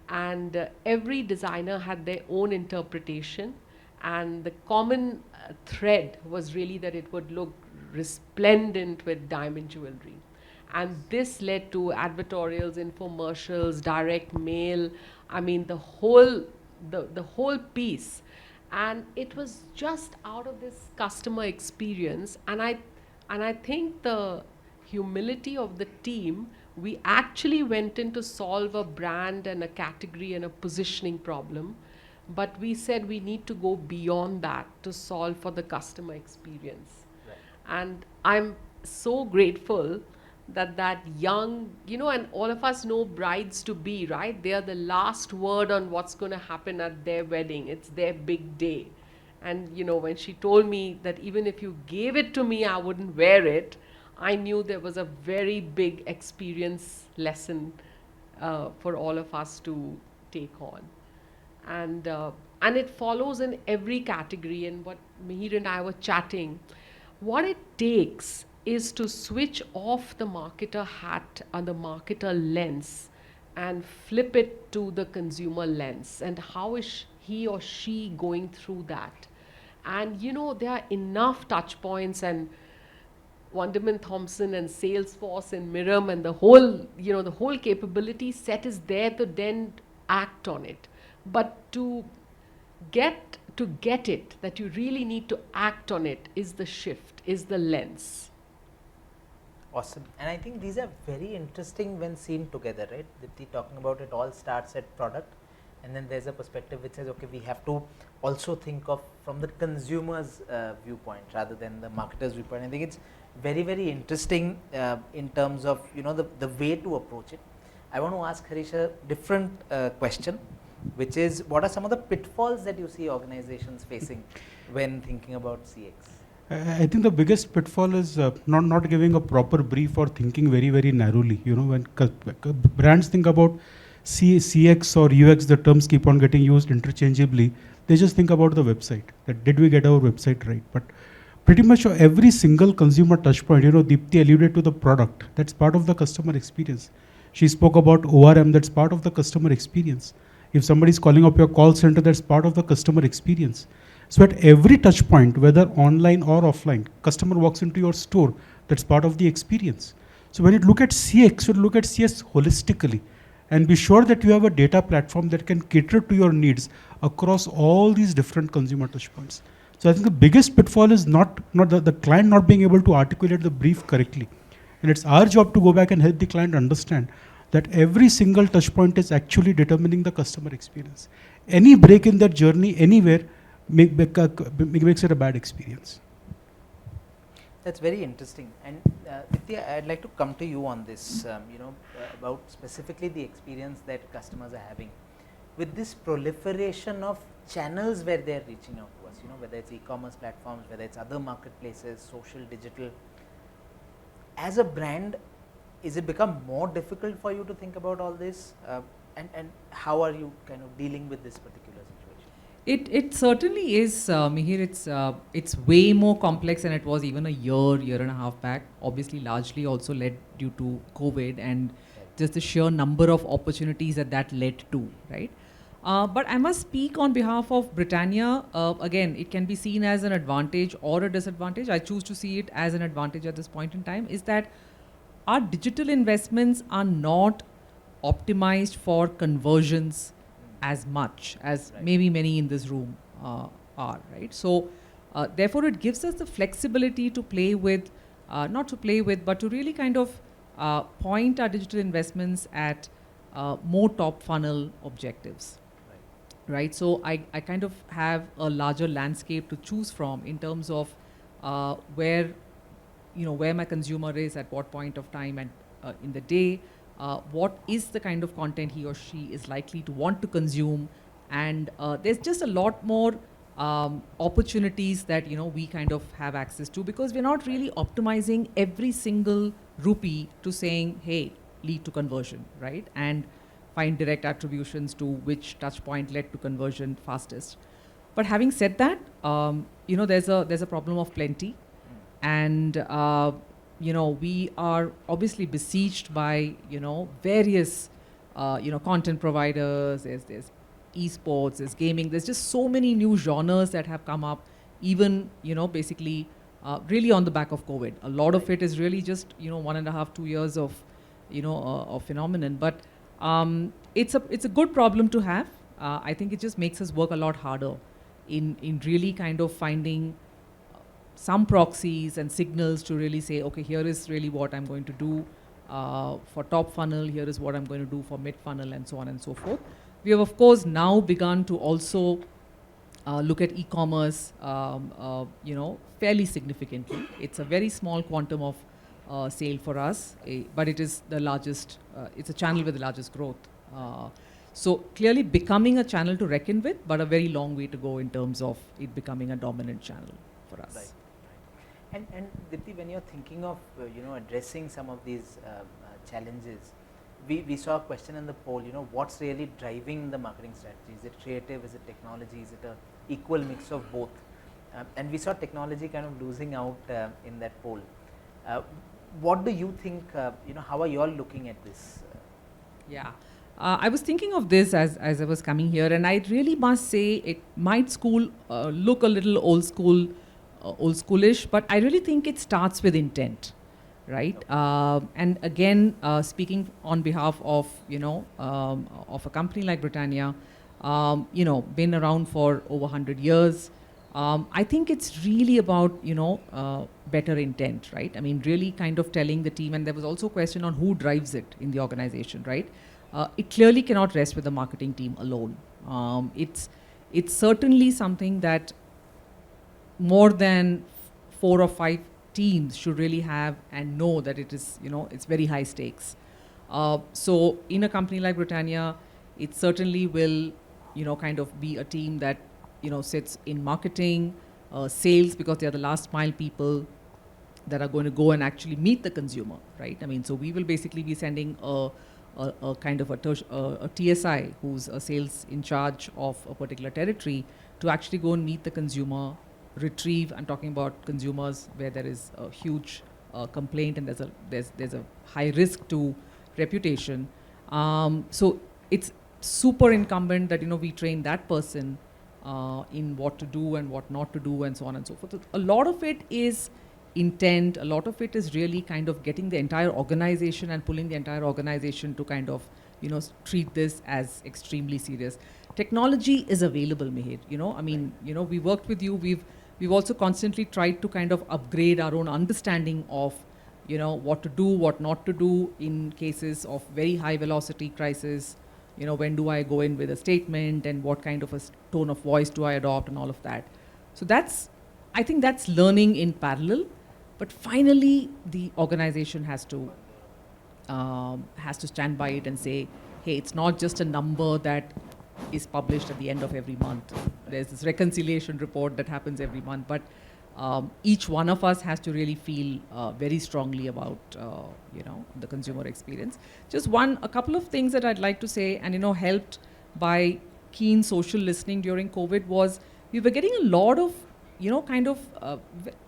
S5: And every designer had their own interpretation. And the common thread was really that it would look resplendent with diamond jewelry. And this led to advertorials, infomercials, direct mail. I mean, the whole piece. And it was just out of this customer experience. And I think the humility of the team, we actually went in to solve a brand and a category and a positioning problem. But we said we need to go beyond that to solve for the customer experience.
S1: Right.
S5: And I'm so grateful that young, and all of us know brides to be, right? They are the last word on what's going to happen at their wedding. It's their big day. And, when she told me that even if you gave it to me, I wouldn't wear it, I knew there was a very big experience lesson for all of us to take on. And it follows in every category. And what Mihir and I were chatting, what it takes is to switch off the marketer hat and the marketer lens and flip it to the consumer lens. And how is he or she going through that? And there are enough touch points, and Wonderman Thompson and Salesforce and Mirum and the whole capability set is there to then act on it. But to get it, that you really need to act on it, is the shift, is the lens.
S1: Awesome. And I think these are very interesting when seen together, right? Dipti talking about it all starts at product, and then there's a perspective which says, okay, we have to also think of from the consumer's viewpoint rather than the marketer's viewpoint. I think it's very, very interesting in terms of, the way to approach it. I want to ask Harish a different question, which is, what are some of the pitfalls that you see organizations facing when thinking about CX?
S4: I think the biggest pitfall is not giving a proper brief or thinking very, very narrowly. When brands think about CX or UX, the terms keep on getting used interchangeably. They just think about the website, that did we get our website right? But pretty much every single consumer touch point, Deepti alluded to the product, that's part of the customer experience. She spoke about ORM, that's part of the customer experience. If somebody is calling up your call center, that's part of the customer experience. So at every touch point, whether online or offline, customer walks into your store, that's part of the experience. So when you look at CX, you look at CX holistically and be sure that you have a data platform that can cater to your needs across all these different consumer touch points. So I think the biggest pitfall is not the client not being able to articulate the brief correctly. And it's our job to go back and help the client understand that every single touch point is actually determining the customer experience. Any break in that journey anywhere makes it a bad experience.
S1: That's very interesting. And Vidya, I'd like to come to you on this, about specifically the experience that customers are having. With this proliferation of channels where they're reaching out to us, whether it's e-commerce platforms, whether it's other marketplaces, social, digital, as a brand, is it become more difficult for you to think about all this? And how are you kind of dealing with this particular situation?
S3: It certainly is, Mihir. It's way more complex than it was even a year and a half back. Obviously, largely also led due to COVID and just the sheer number of opportunities that led to, right? But I must speak on behalf of Britannia. Again, it can be seen as an advantage or a disadvantage. I choose to see it as an advantage at this point in time, is that our digital investments are not optimized for conversions as much as maybe many in this room are, right? So therefore it gives us the flexibility to play with, not to play with, but to really kind of point our digital investments at more top funnel objectives, right? So I kind of have a larger landscape to choose from in terms of where my consumer is at what point of time and in the day, what is the kind of content he or she is likely to want to consume, and there's just a lot more opportunities that we kind of have access to, because we're not really optimizing every single rupee to saying, hey, lead to conversion, right? And find direct attributions to which touch point led to conversion fastest. But having said that, there's a problem of plenty, and we are obviously besieged by various content providers. There's esports, there's gaming. There's just so many new genres that have come up, even basically really on the back of COVID. A lot of it is really just 1.5, 2 years of of phenomenon. But it's a good problem to have. I think it just makes us work a lot harder in really kind of finding some proxies and signals to really say, okay, here is really what I'm going to do for top funnel, here is what I'm going to do for mid funnel, and so on and so forth. We have, of course, now begun to also look at e-commerce, fairly significantly. It's a very small quantum of sale for us, but it is the largest, it's a channel with the largest growth. So clearly becoming a channel to reckon with, but a very long way to go in terms of it becoming a dominant channel for us.
S1: Right. And Dipti, when you're thinking of addressing some of these challenges, we saw a question in the poll. What's really driving the marketing strategy? Is it creative? Is it technology? Is it a equal mix of both? And we saw technology kind of losing out in that poll. What do you think? How are you all looking at this?
S3: Yeah. I was thinking of this as I was coming here, and I really must say it might look a little old schoolish, but I really think it starts with intent, right? Okay. And again, speaking on behalf of of a company like Britannia, been around for over 100 years. I think it's really about better intent, right? I mean, really kind of telling the team, and there was also a question on who drives it in the organization, right? It clearly cannot rest with the marketing team alone. It's certainly something that more than 4 or 5 teams should really have and know that it is, it's very high stakes. So in a company like Britannia, it certainly will, kind of be a team that, sits in marketing, sales, because they are the last mile people that are going to go and actually meet the consumer, right? I mean, so we will basically be sending a kind of a TSI, who's a sales in charge of a particular territory, to actually go and meet the consumer, retrieve. I'm talking about consumers where there is a huge complaint and there's a high risk to reputation. So it's super incumbent that we train that person in what to do and what not to do, and so on and so forth. So a lot of it is intent. A lot of it is really kind of getting the entire organization and pulling the entire organization to kind of treat this as extremely serious. Technology is available, Mihir. I mean, we worked with you. We've also constantly tried to kind of upgrade our own understanding of what to do, what not to do in cases of very high velocity crisis. When do I go in with a statement, and what kind of a tone of voice do I adopt, and all of that. So I think that's learning in parallel. But finally, the organization has to stand by it and say, hey, it's not just a number that is published at the end of every month. There's this reconciliation report that happens every month, but each one of us has to really feel very strongly about the consumer experience. Just a couple of things that I'd like to say, and helped by keen social listening during COVID was we were getting a lot of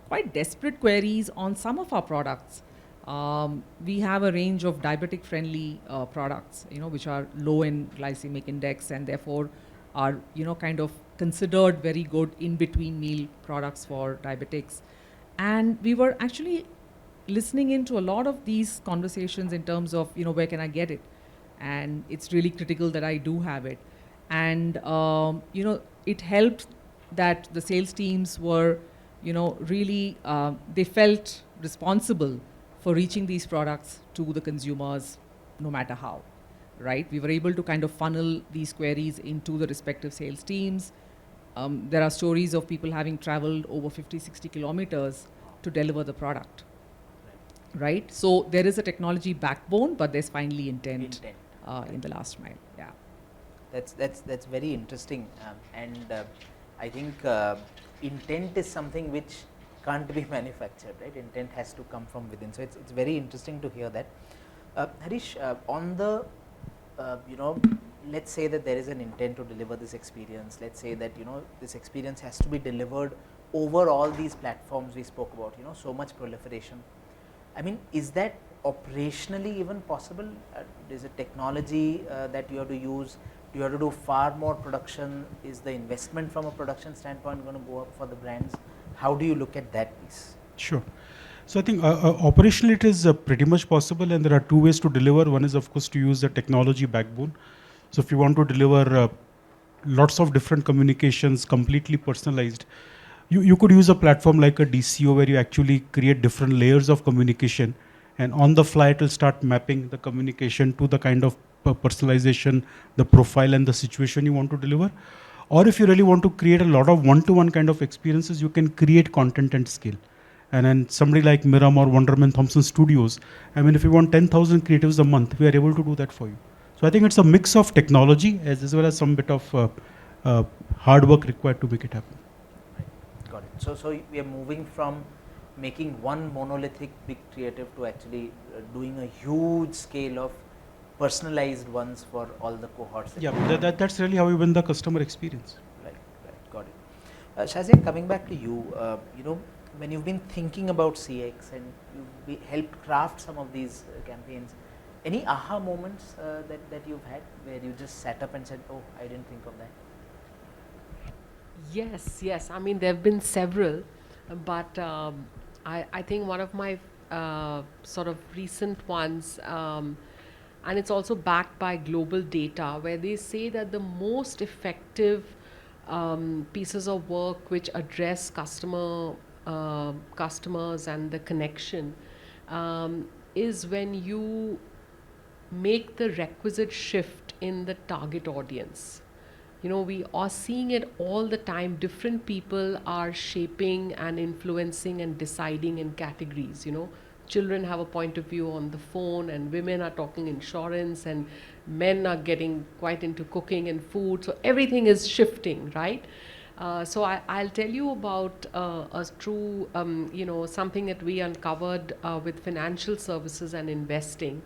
S3: quite desperate queries on some of our products. We have a range of diabetic-friendly products, which are low in glycemic index and therefore are, kind of considered very good in-between meal products for diabetics. And we were actually listening into a lot of these conversations in terms of, where can I get it? And it's really critical that I do have it. And, it helped that the sales teams were, really, they felt responsible for reaching these products to the consumers no matter how, right? We were able to kind of funnel these queries into the respective sales teams. There are stories of people having traveled over 50, 60 kilometers to deliver the product, right? So there is a technology backbone, but there's finally intent. In the last mile, yeah.
S1: That's very interesting, and I think intent is something which can't be manufactured, right? Intent has to come from within. So it's very interesting to hear that. Harish, on the let's say that there is an intent to deliver this experience. Let's say that this experience has to be delivered over all these platforms we spoke about. So much proliferation. I mean, is that operationally even possible? Is it technology that you have to use? Do you have to do far more production? Is the investment from a production standpoint going to go up for the brands? How do you look at that piece?
S4: Sure. So I think operationally it is pretty much possible, and there are two ways to deliver. One is of course to use the technology backbone. So if you want to deliver lots of different communications completely personalized, you could use a platform like a DCO where you actually create different layers of communication, and on the fly it will start mapping the communication to the kind of personalization, the profile and the situation you want to deliver. Or if you really want to create a lot of one-to-one kind of experiences, you can create content and scale. And then somebody like Mirum or Wonderman Thompson Studios, I mean, if you want 10,000 creatives a month, we are able to do that for you. So I think it's a mix of technology as well as some bit of hard work required to make it happen.
S1: Right. Got it. So we are moving from making one monolithic big creative to actually doing a huge scale of personalized ones for all the cohorts.
S4: Yeah, that's really how we win the customer experience.
S1: Right, got it. Shazia, coming back to you, when you've been thinking about CX and you've helped craft some of these campaigns, any aha moments that you've had where you just sat up and said, oh, I didn't think of that?
S5: Yes. I mean, there have been several, but I think one of my sort of recent ones, and it's also backed by global data, where they say that the most effective pieces of work which address customers and the connection is when you make the requisite shift in the target audience. We are seeing it all the time. Different people are shaping and influencing and deciding in categories. Children have a point of view on the phone, and women are talking insurance, and men are getting quite into cooking and food. So everything is shifting, right? So I'll tell you about a true, something that we uncovered with financial services and investing.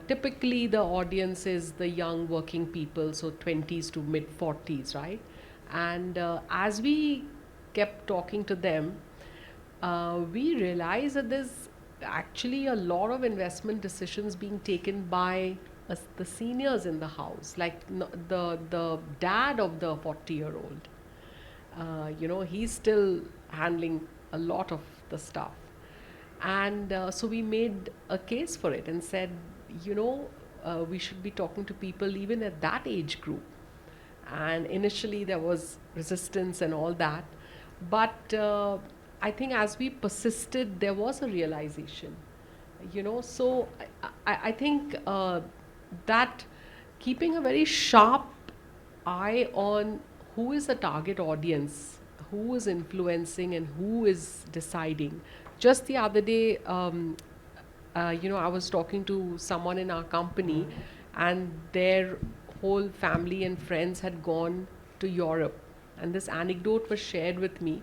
S5: Typically the audience is the young working people, so 20s to mid 40s, right? And as we kept talking to them, we realized that there's actually a lot of investment decisions being taken by the seniors in the house, like the dad of the 40-year-old. He's still handling a lot of the stuff. And so we made a case for it and said, we should be talking to people even at that age group. And initially there was resistance and all that. But I think as we persisted, there was a realization. So I think that keeping a very sharp eye on who is the target audience, who is influencing and who is deciding, just the other day, I was talking to someone in our company, and their whole family and friends had gone to Europe. And this anecdote was shared with me.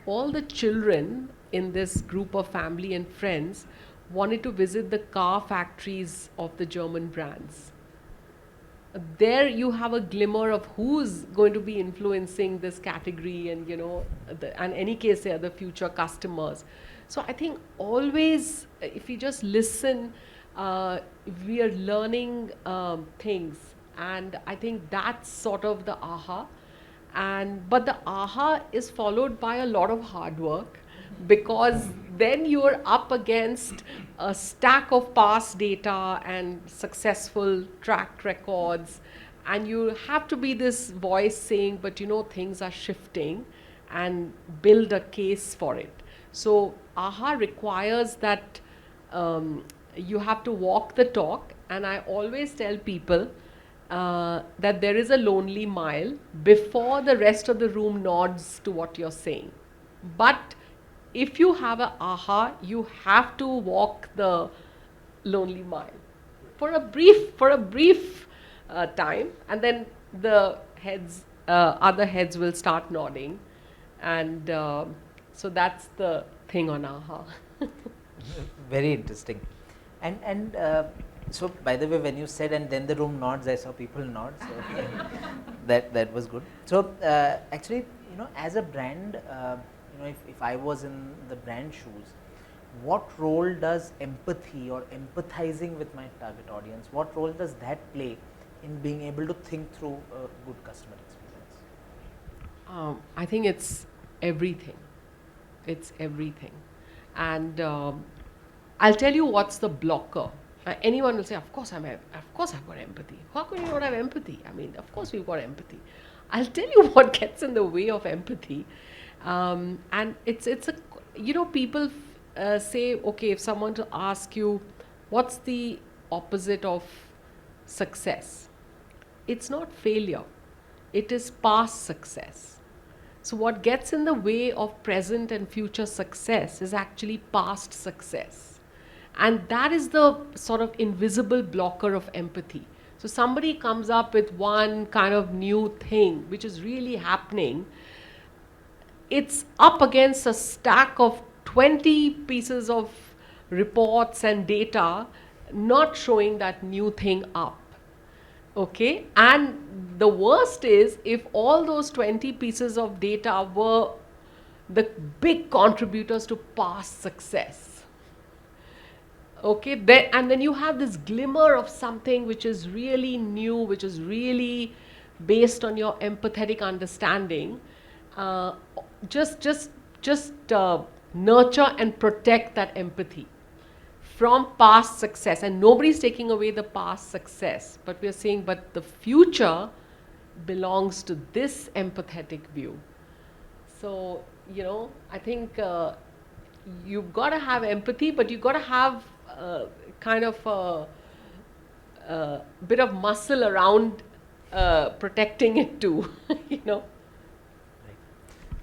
S5: All the children in this group of family and friends wanted to visit the car factories of the German brands. There you have a glimmer of who's going to be influencing this category, and in any case they are the future customers. So I think always, if we just listen, we are learning things, and I think that's sort of the aha. But the aha is followed by a lot of hard work, because then you are up against a stack of past data and successful track records, and you have to be this voice saying, but things are shifting, and build a case for it. So aha requires that you have to walk the talk, and I always tell people that there is a lonely mile before the rest of the room nods to what you're saying. But if you have an aha, you have to walk the lonely mile for a brief time, and then the other heads will start nodding, and so that's the thing on aha.
S1: Very interesting. And so, by the way, when you said "and then the room nods," I saw people nod. So that was good. So actually, as a brand, if I was in the brand shoes, what role does empathy or empathizing with my target audience, what role does that play in being able to think through a good customer experience?
S5: I think it's everything. It's everything. And I'll tell you what's the blocker. Anyone will say, of course I've got empathy. How can you not have empathy? I mean, of course we've got empathy. I'll tell you what gets in the way of empathy. And it's people say, okay, if someone to ask you, what's the opposite of success? It's not failure. It is past success. So what gets in the way of present and future success is actually past success. And that is the sort of invisible blocker of empathy. So somebody comes up with one kind of new thing which is really happening. It's up against a stack of 20 pieces of reports and data not showing that new thing up. Okay? And the worst is if all those 20 pieces of data were the big contributors to past success. Okay, then you have this glimmer of something which is really new, which is really based on your empathetic understanding. Just nurture and protect that empathy from past success. And nobody's taking away the past success, but we're saying, but the future belongs to this empathetic view. So, I think you've got to have empathy, but you've got to have kind of a bit of muscle around protecting it too,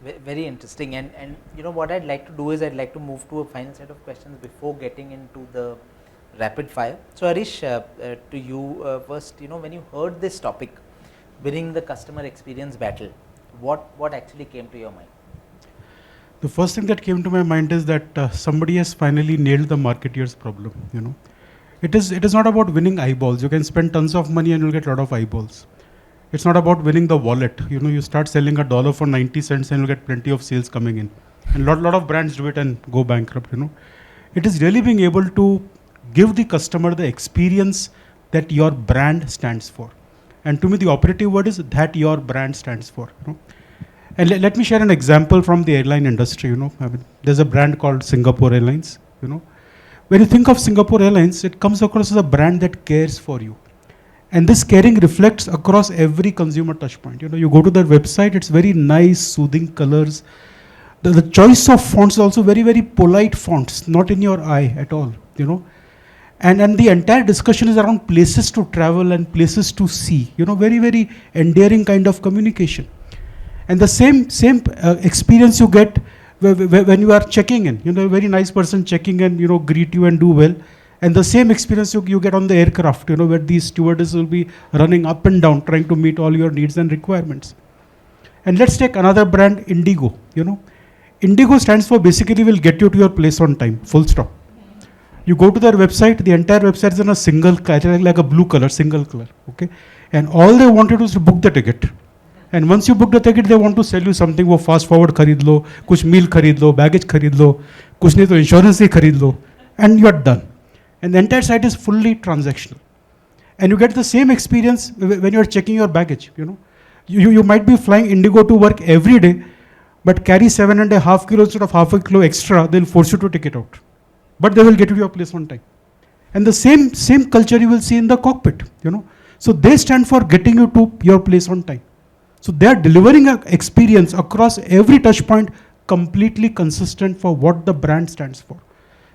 S1: Right. Very interesting. And what I'd like to do is I'd like to move to a final set of questions before getting into the rapid fire. So Harish, to you first, when you heard this topic, winning the customer experience battle, what actually came to your mind?
S4: The first thing that came to my mind is that somebody has finally nailed the marketeer's problem. It is not about winning eyeballs. You can spend tons of money and you'll get a lot of eyeballs. It's not about winning the wallet. You start selling $1 for 90 cents and you'll get plenty of sales coming in. And lot of brands do it and go bankrupt. It is really being able to give the customer the experience that your brand stands for. And to me, the operative word is that your brand stands for. And let me share an example from the airline industry. There's a brand called Singapore Airlines. When you think of Singapore Airlines, it comes across as a brand that cares for you. And this caring reflects across every consumer touch point. You go to their website, it's very nice, soothing colors. The choice of fonts is also very, very polite fonts, not in your eye at all. And the entire discussion is around places to travel and places to see. Very, very endearing kind of communication. And the same experience you get When you are checking in, a very nice person checking in, greet you and do well. And the same experience you get on the aircraft, where these stewardess will be running up and down trying to meet all your needs and requirements. And let's take another brand, Indigo. Indigo stands for basically will get you to your place on time, full stop. You go to their website, the entire website is in a single color, like a blue color, single color, okay? And all they wanted was to book the ticket. And once you book the ticket, they want to sell you something, wo fast forward kharid lo, kuch meal kharid lo, baggage kharid lo, kuch nahi to insurance hi kharid lo, and you are done. And the entire site is fully transactional. And you get the same experience when you are checking your baggage, You might be flying Indigo to work every day, but carry 7.5 kilos instead of half a kilo extra, they'll force you to take it out. But they will get you to your place on time. And the same culture you will see in the cockpit, So they stand for getting you to your place on time. So they are delivering an experience across every touch point completely consistent for what the brand stands for.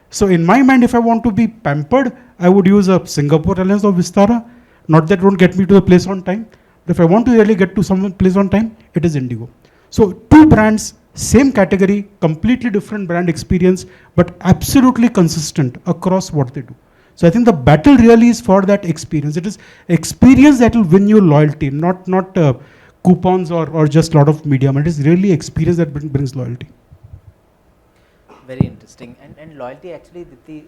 S4: So in my mind, if I want to be pampered, I would use a Singapore Airlines or Vistara. Not that won't get me to the place on time. But if I want to really get to someone's place on time, it is Indigo. So two brands, same category, completely different brand experience, but absolutely consistent across what they do. So I think the battle really is for that experience. It is experience that will win you loyalty, not coupons or just a lot of media. It is really experience that brings loyalty.
S1: Very interesting. And loyalty actually, Diti,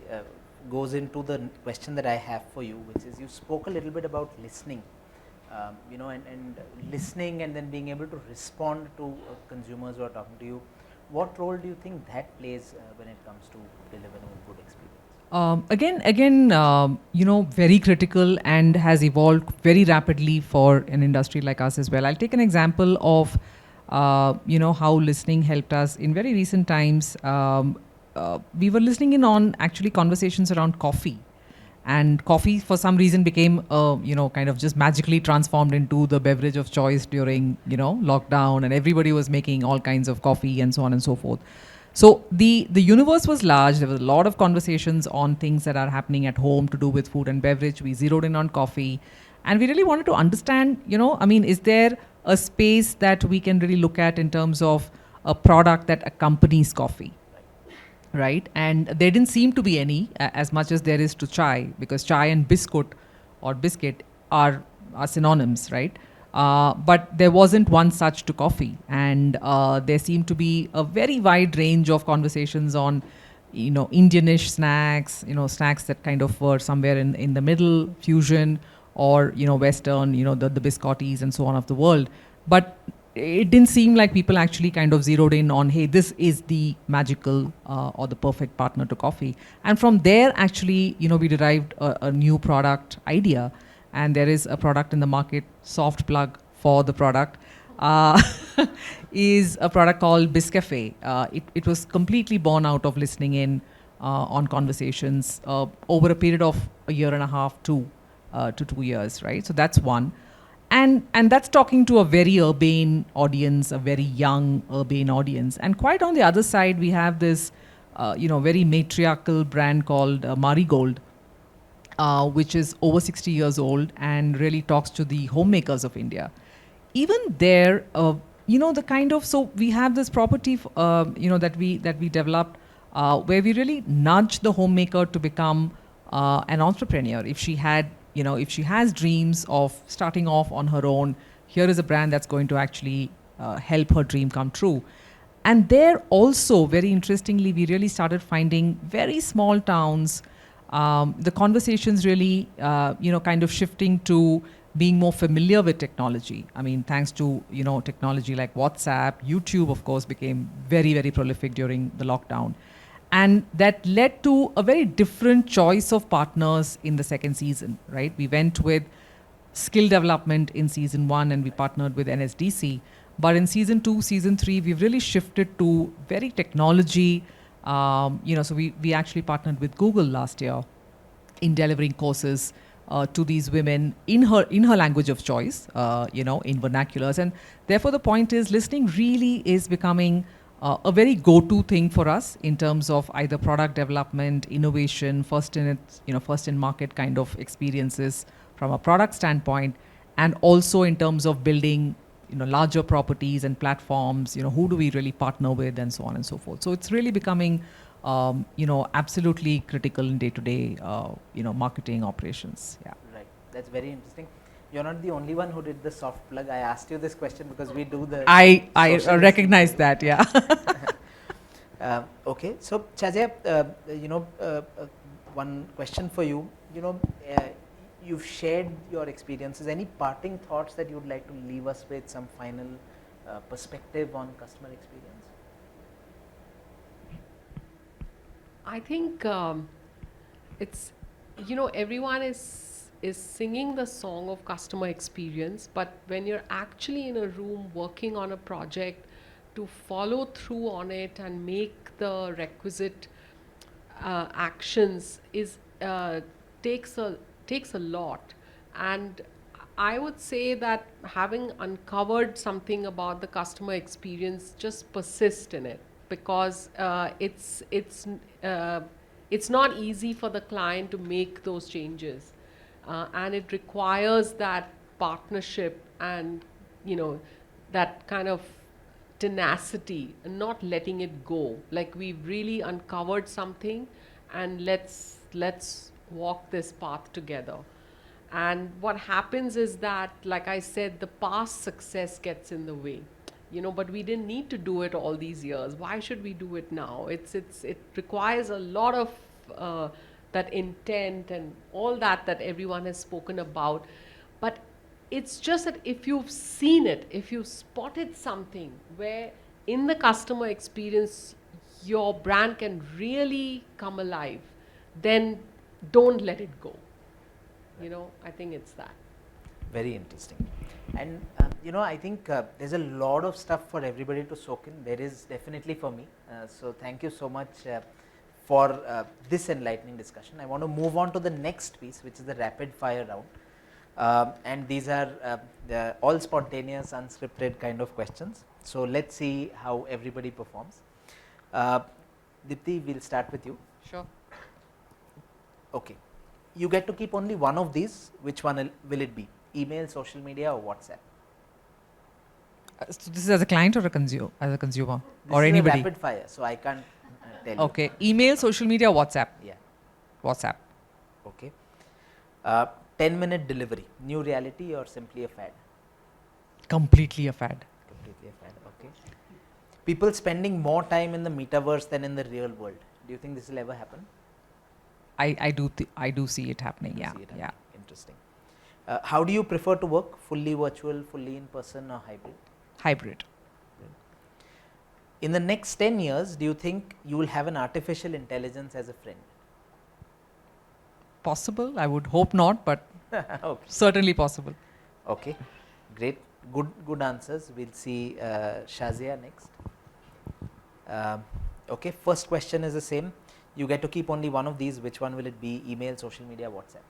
S1: goes into the question that I have for you, which is you spoke a little bit about listening, and listening and then being able to respond to consumers who are talking to you. What role do you think that plays when it comes to delivering a good experience?
S3: Again, very critical and has evolved very rapidly for an industry like us as well. I'll take an example of, how listening helped us in very recent times. We were listening in on actually conversations around coffee. And coffee, for some reason, became, kind of just magically transformed into the beverage of choice during, lockdown. And everybody was making all kinds of coffee and so on and so forth. So the universe was large. There was a lot of conversations on things that are happening at home to do with food and beverage. We zeroed in on coffee. And we really wanted to understand, is there a space that we can really look at in terms of a product that accompanies coffee? Right? And there didn't seem to be any, as much as there is to chai, because chai and biscuit are synonyms, right? But there wasn't one such to coffee. And there seemed to be a very wide range of conversations on, Indianish snacks, snacks that kind of were somewhere in the middle, fusion, or, Western, the biscottis and so on of the world. But it didn't seem like people actually kind of zeroed in on, hey, this is the magical or the perfect partner to coffee. And from there, actually, we derived a new product idea. And there is a product in the market, soft plug for the product, is a product called Biscafe. It was completely born out of listening in on conversations over a period of a year and a half to 2 years, right? So that's one. And that's talking to a very urban audience, a very young urban audience. And quite on the other side, we have this, very matriarchal brand called Marigold, which is over 60 years old and really talks to the homemakers of India. Even there, the kind of, so we have this property, that we developed where we really nudge the homemaker to become an entrepreneur. If she has dreams of starting off on her own, here is a brand that's going to actually help her dream come true. And there also, very interestingly, we really started finding very small towns, the conversations really, kind of shifting to being more familiar with technology. I mean, thanks to, technology like WhatsApp, YouTube, of course, became very, very prolific during the lockdown. And that led to a very different choice of partners in the second season, right? We went with skill development in season 1 and we partnered with NSDC. But in season 2, season 3, we've really shifted to very technology. So we actually partnered with Google last year in delivering courses to these women in her language of choice, in vernaculars. And therefore, the point is listening really is becoming a very go-to thing for us in terms of either product development, innovation, first in market kind of experiences from a product standpoint, and also in terms of building, larger properties and platforms, who do we really partner with and so on and so forth. So it's really becoming, absolutely critical in day-to-day, marketing operations. Yeah.
S1: Right. That's very interesting. You're not the only one who did the soft plug. I asked you this question because we do the.
S3: I
S1: social
S3: recognize
S1: listening.
S3: that. Yeah.
S1: Okay. So Chajay, one question for you. You've shared your experiences. Any parting thoughts that you'd like to leave us with? Some final perspective on customer experience?
S5: I think it's, everyone is singing the song of customer experience, but when you're actually in a room working on a project, to follow through on it and make the requisite actions is takes a lot. And I would say that having uncovered something about the customer experience, just persist in it, because it's not easy for the client to make those changes, and it requires that partnership and that kind of tenacity and not letting it go. Like, we've really uncovered something, and let's walk this path together. And what happens is that, like I said, the past success gets in the way, but we didn't need to do it all these years. Why should we do it now? It requires a lot of that intent and all that everyone has spoken about. But it's just that if you've seen it, if you've spotted something where in the customer experience your brand can really come alive, then don't let it go. I think it's that.
S1: Very interesting. And I think there's a lot of stuff for everybody to soak in. There is definitely for me. So thank you so much for this enlightening discussion. I want to move on to the next piece, which is the rapid fire round. And these are all spontaneous, unscripted kind of questions. So let's see how everybody performs. Dipti, we'll start with you.
S5: Sure.
S1: Okay. You get to keep only one of these. Which one will it be? Email, social media, or WhatsApp?
S3: So this is as a client or as a consumer,
S1: This
S3: or
S1: is
S3: anybody?
S1: a rapid fire, so I can't tell
S3: Okay. Email, social media, WhatsApp.
S1: you. Yeah.
S3: WhatsApp.
S1: Okay. 10-minute delivery. New reality or simply a fad?
S3: Completely a fad.
S1: Completely a fad. Okay. People spending more time in the metaverse than in the real world. Do you think this will ever happen?
S3: I do see it happening. Yeah.
S1: See it
S3: Yeah.
S1: happening. Interesting. How do you prefer to work? Fully virtual, fully in person, or hybrid?
S3: Hybrid.
S1: In the next 10 years, do you think you will have an artificial intelligence as a friend?
S3: Possible. I would hope not, but
S1: Okay.
S3: certainly possible.
S1: Okay, great. Good answers. We'll see Shazia next. Okay, first question is the same. You get to keep only one of these. Which one will it be? Email, social media, WhatsApp?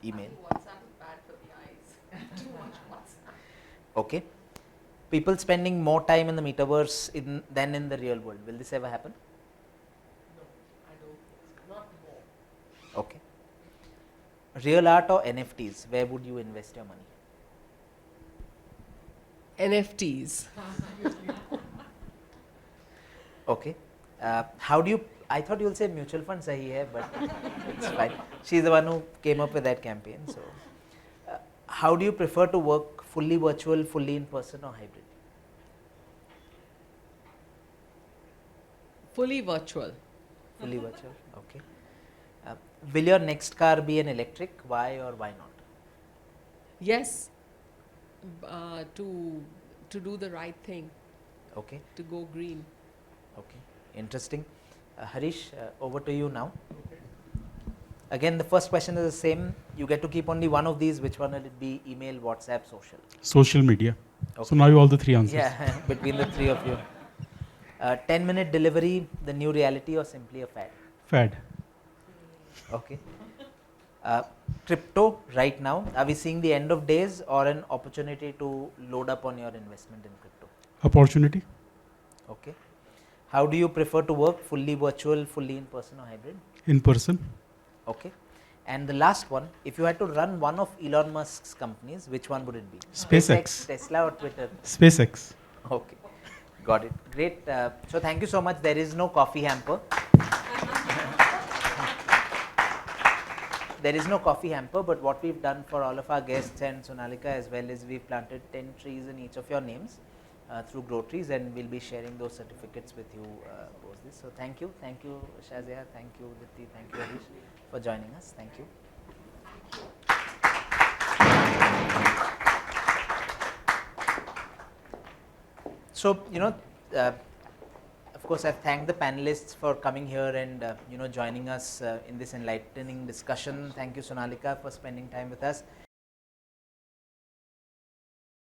S1: Email.
S5: WhatsApp is bad for the eyes. Too much WhatsApp.
S1: Okay. People spending more time in the metaverse than in the real world. Will this ever happen?
S5: No, I don't think so. Not more.
S1: Okay. Real art or NFTs? Where would you invest your money?
S5: NFTs.
S1: Okay. How do you? I thought you'll say mutual fund sahi hai, but it's fine. She's the one who came up with that campaign. So, how do you prefer to work? Fully virtual, fully in person, or hybrid?
S5: Fully virtual.
S1: Fully virtual. Okay. Will your next car be an electric? Why or why not?
S5: Yes. To do the right thing.
S1: Okay.
S5: To go green.
S1: Okay. Interesting. Harish, over to you now. Again, the first question is the same. You get to keep only one of these. Which one will it be? Email, WhatsApp, social?
S4: Social media.
S1: Okay.
S4: So now you all the three answers.
S1: Yeah, between the three of you. 10-minute delivery, the new reality, or simply a fad?
S4: Fad.
S1: Okay. Crypto right now, are we seeing the end of days or an opportunity to load up on your investment in crypto?
S4: Opportunity.
S1: Okay. How do you prefer to work? Fully virtual, fully in person, or hybrid?
S4: In person.
S1: Okay. And the last one, if you had to run one of Elon Musk's companies, which one would it be?
S4: SpaceX.
S1: Tesla or Twitter?
S4: SpaceX.
S1: Okay, got it. Great. So thank you so much. There is no coffee hamper. There is no coffee hamper, but what we've done for all of our guests and Sonalika as well is we've planted 10 trees in each of your names through Grow Trees, and we'll be sharing those certificates with you post this. So thank you Shazia, thank you Dipti, thank you Harish for joining us. Thank you. So, of course, I've thanked the panelists for coming here and joining us in this enlightening discussion. Thank you, Sonalika, for spending time with us.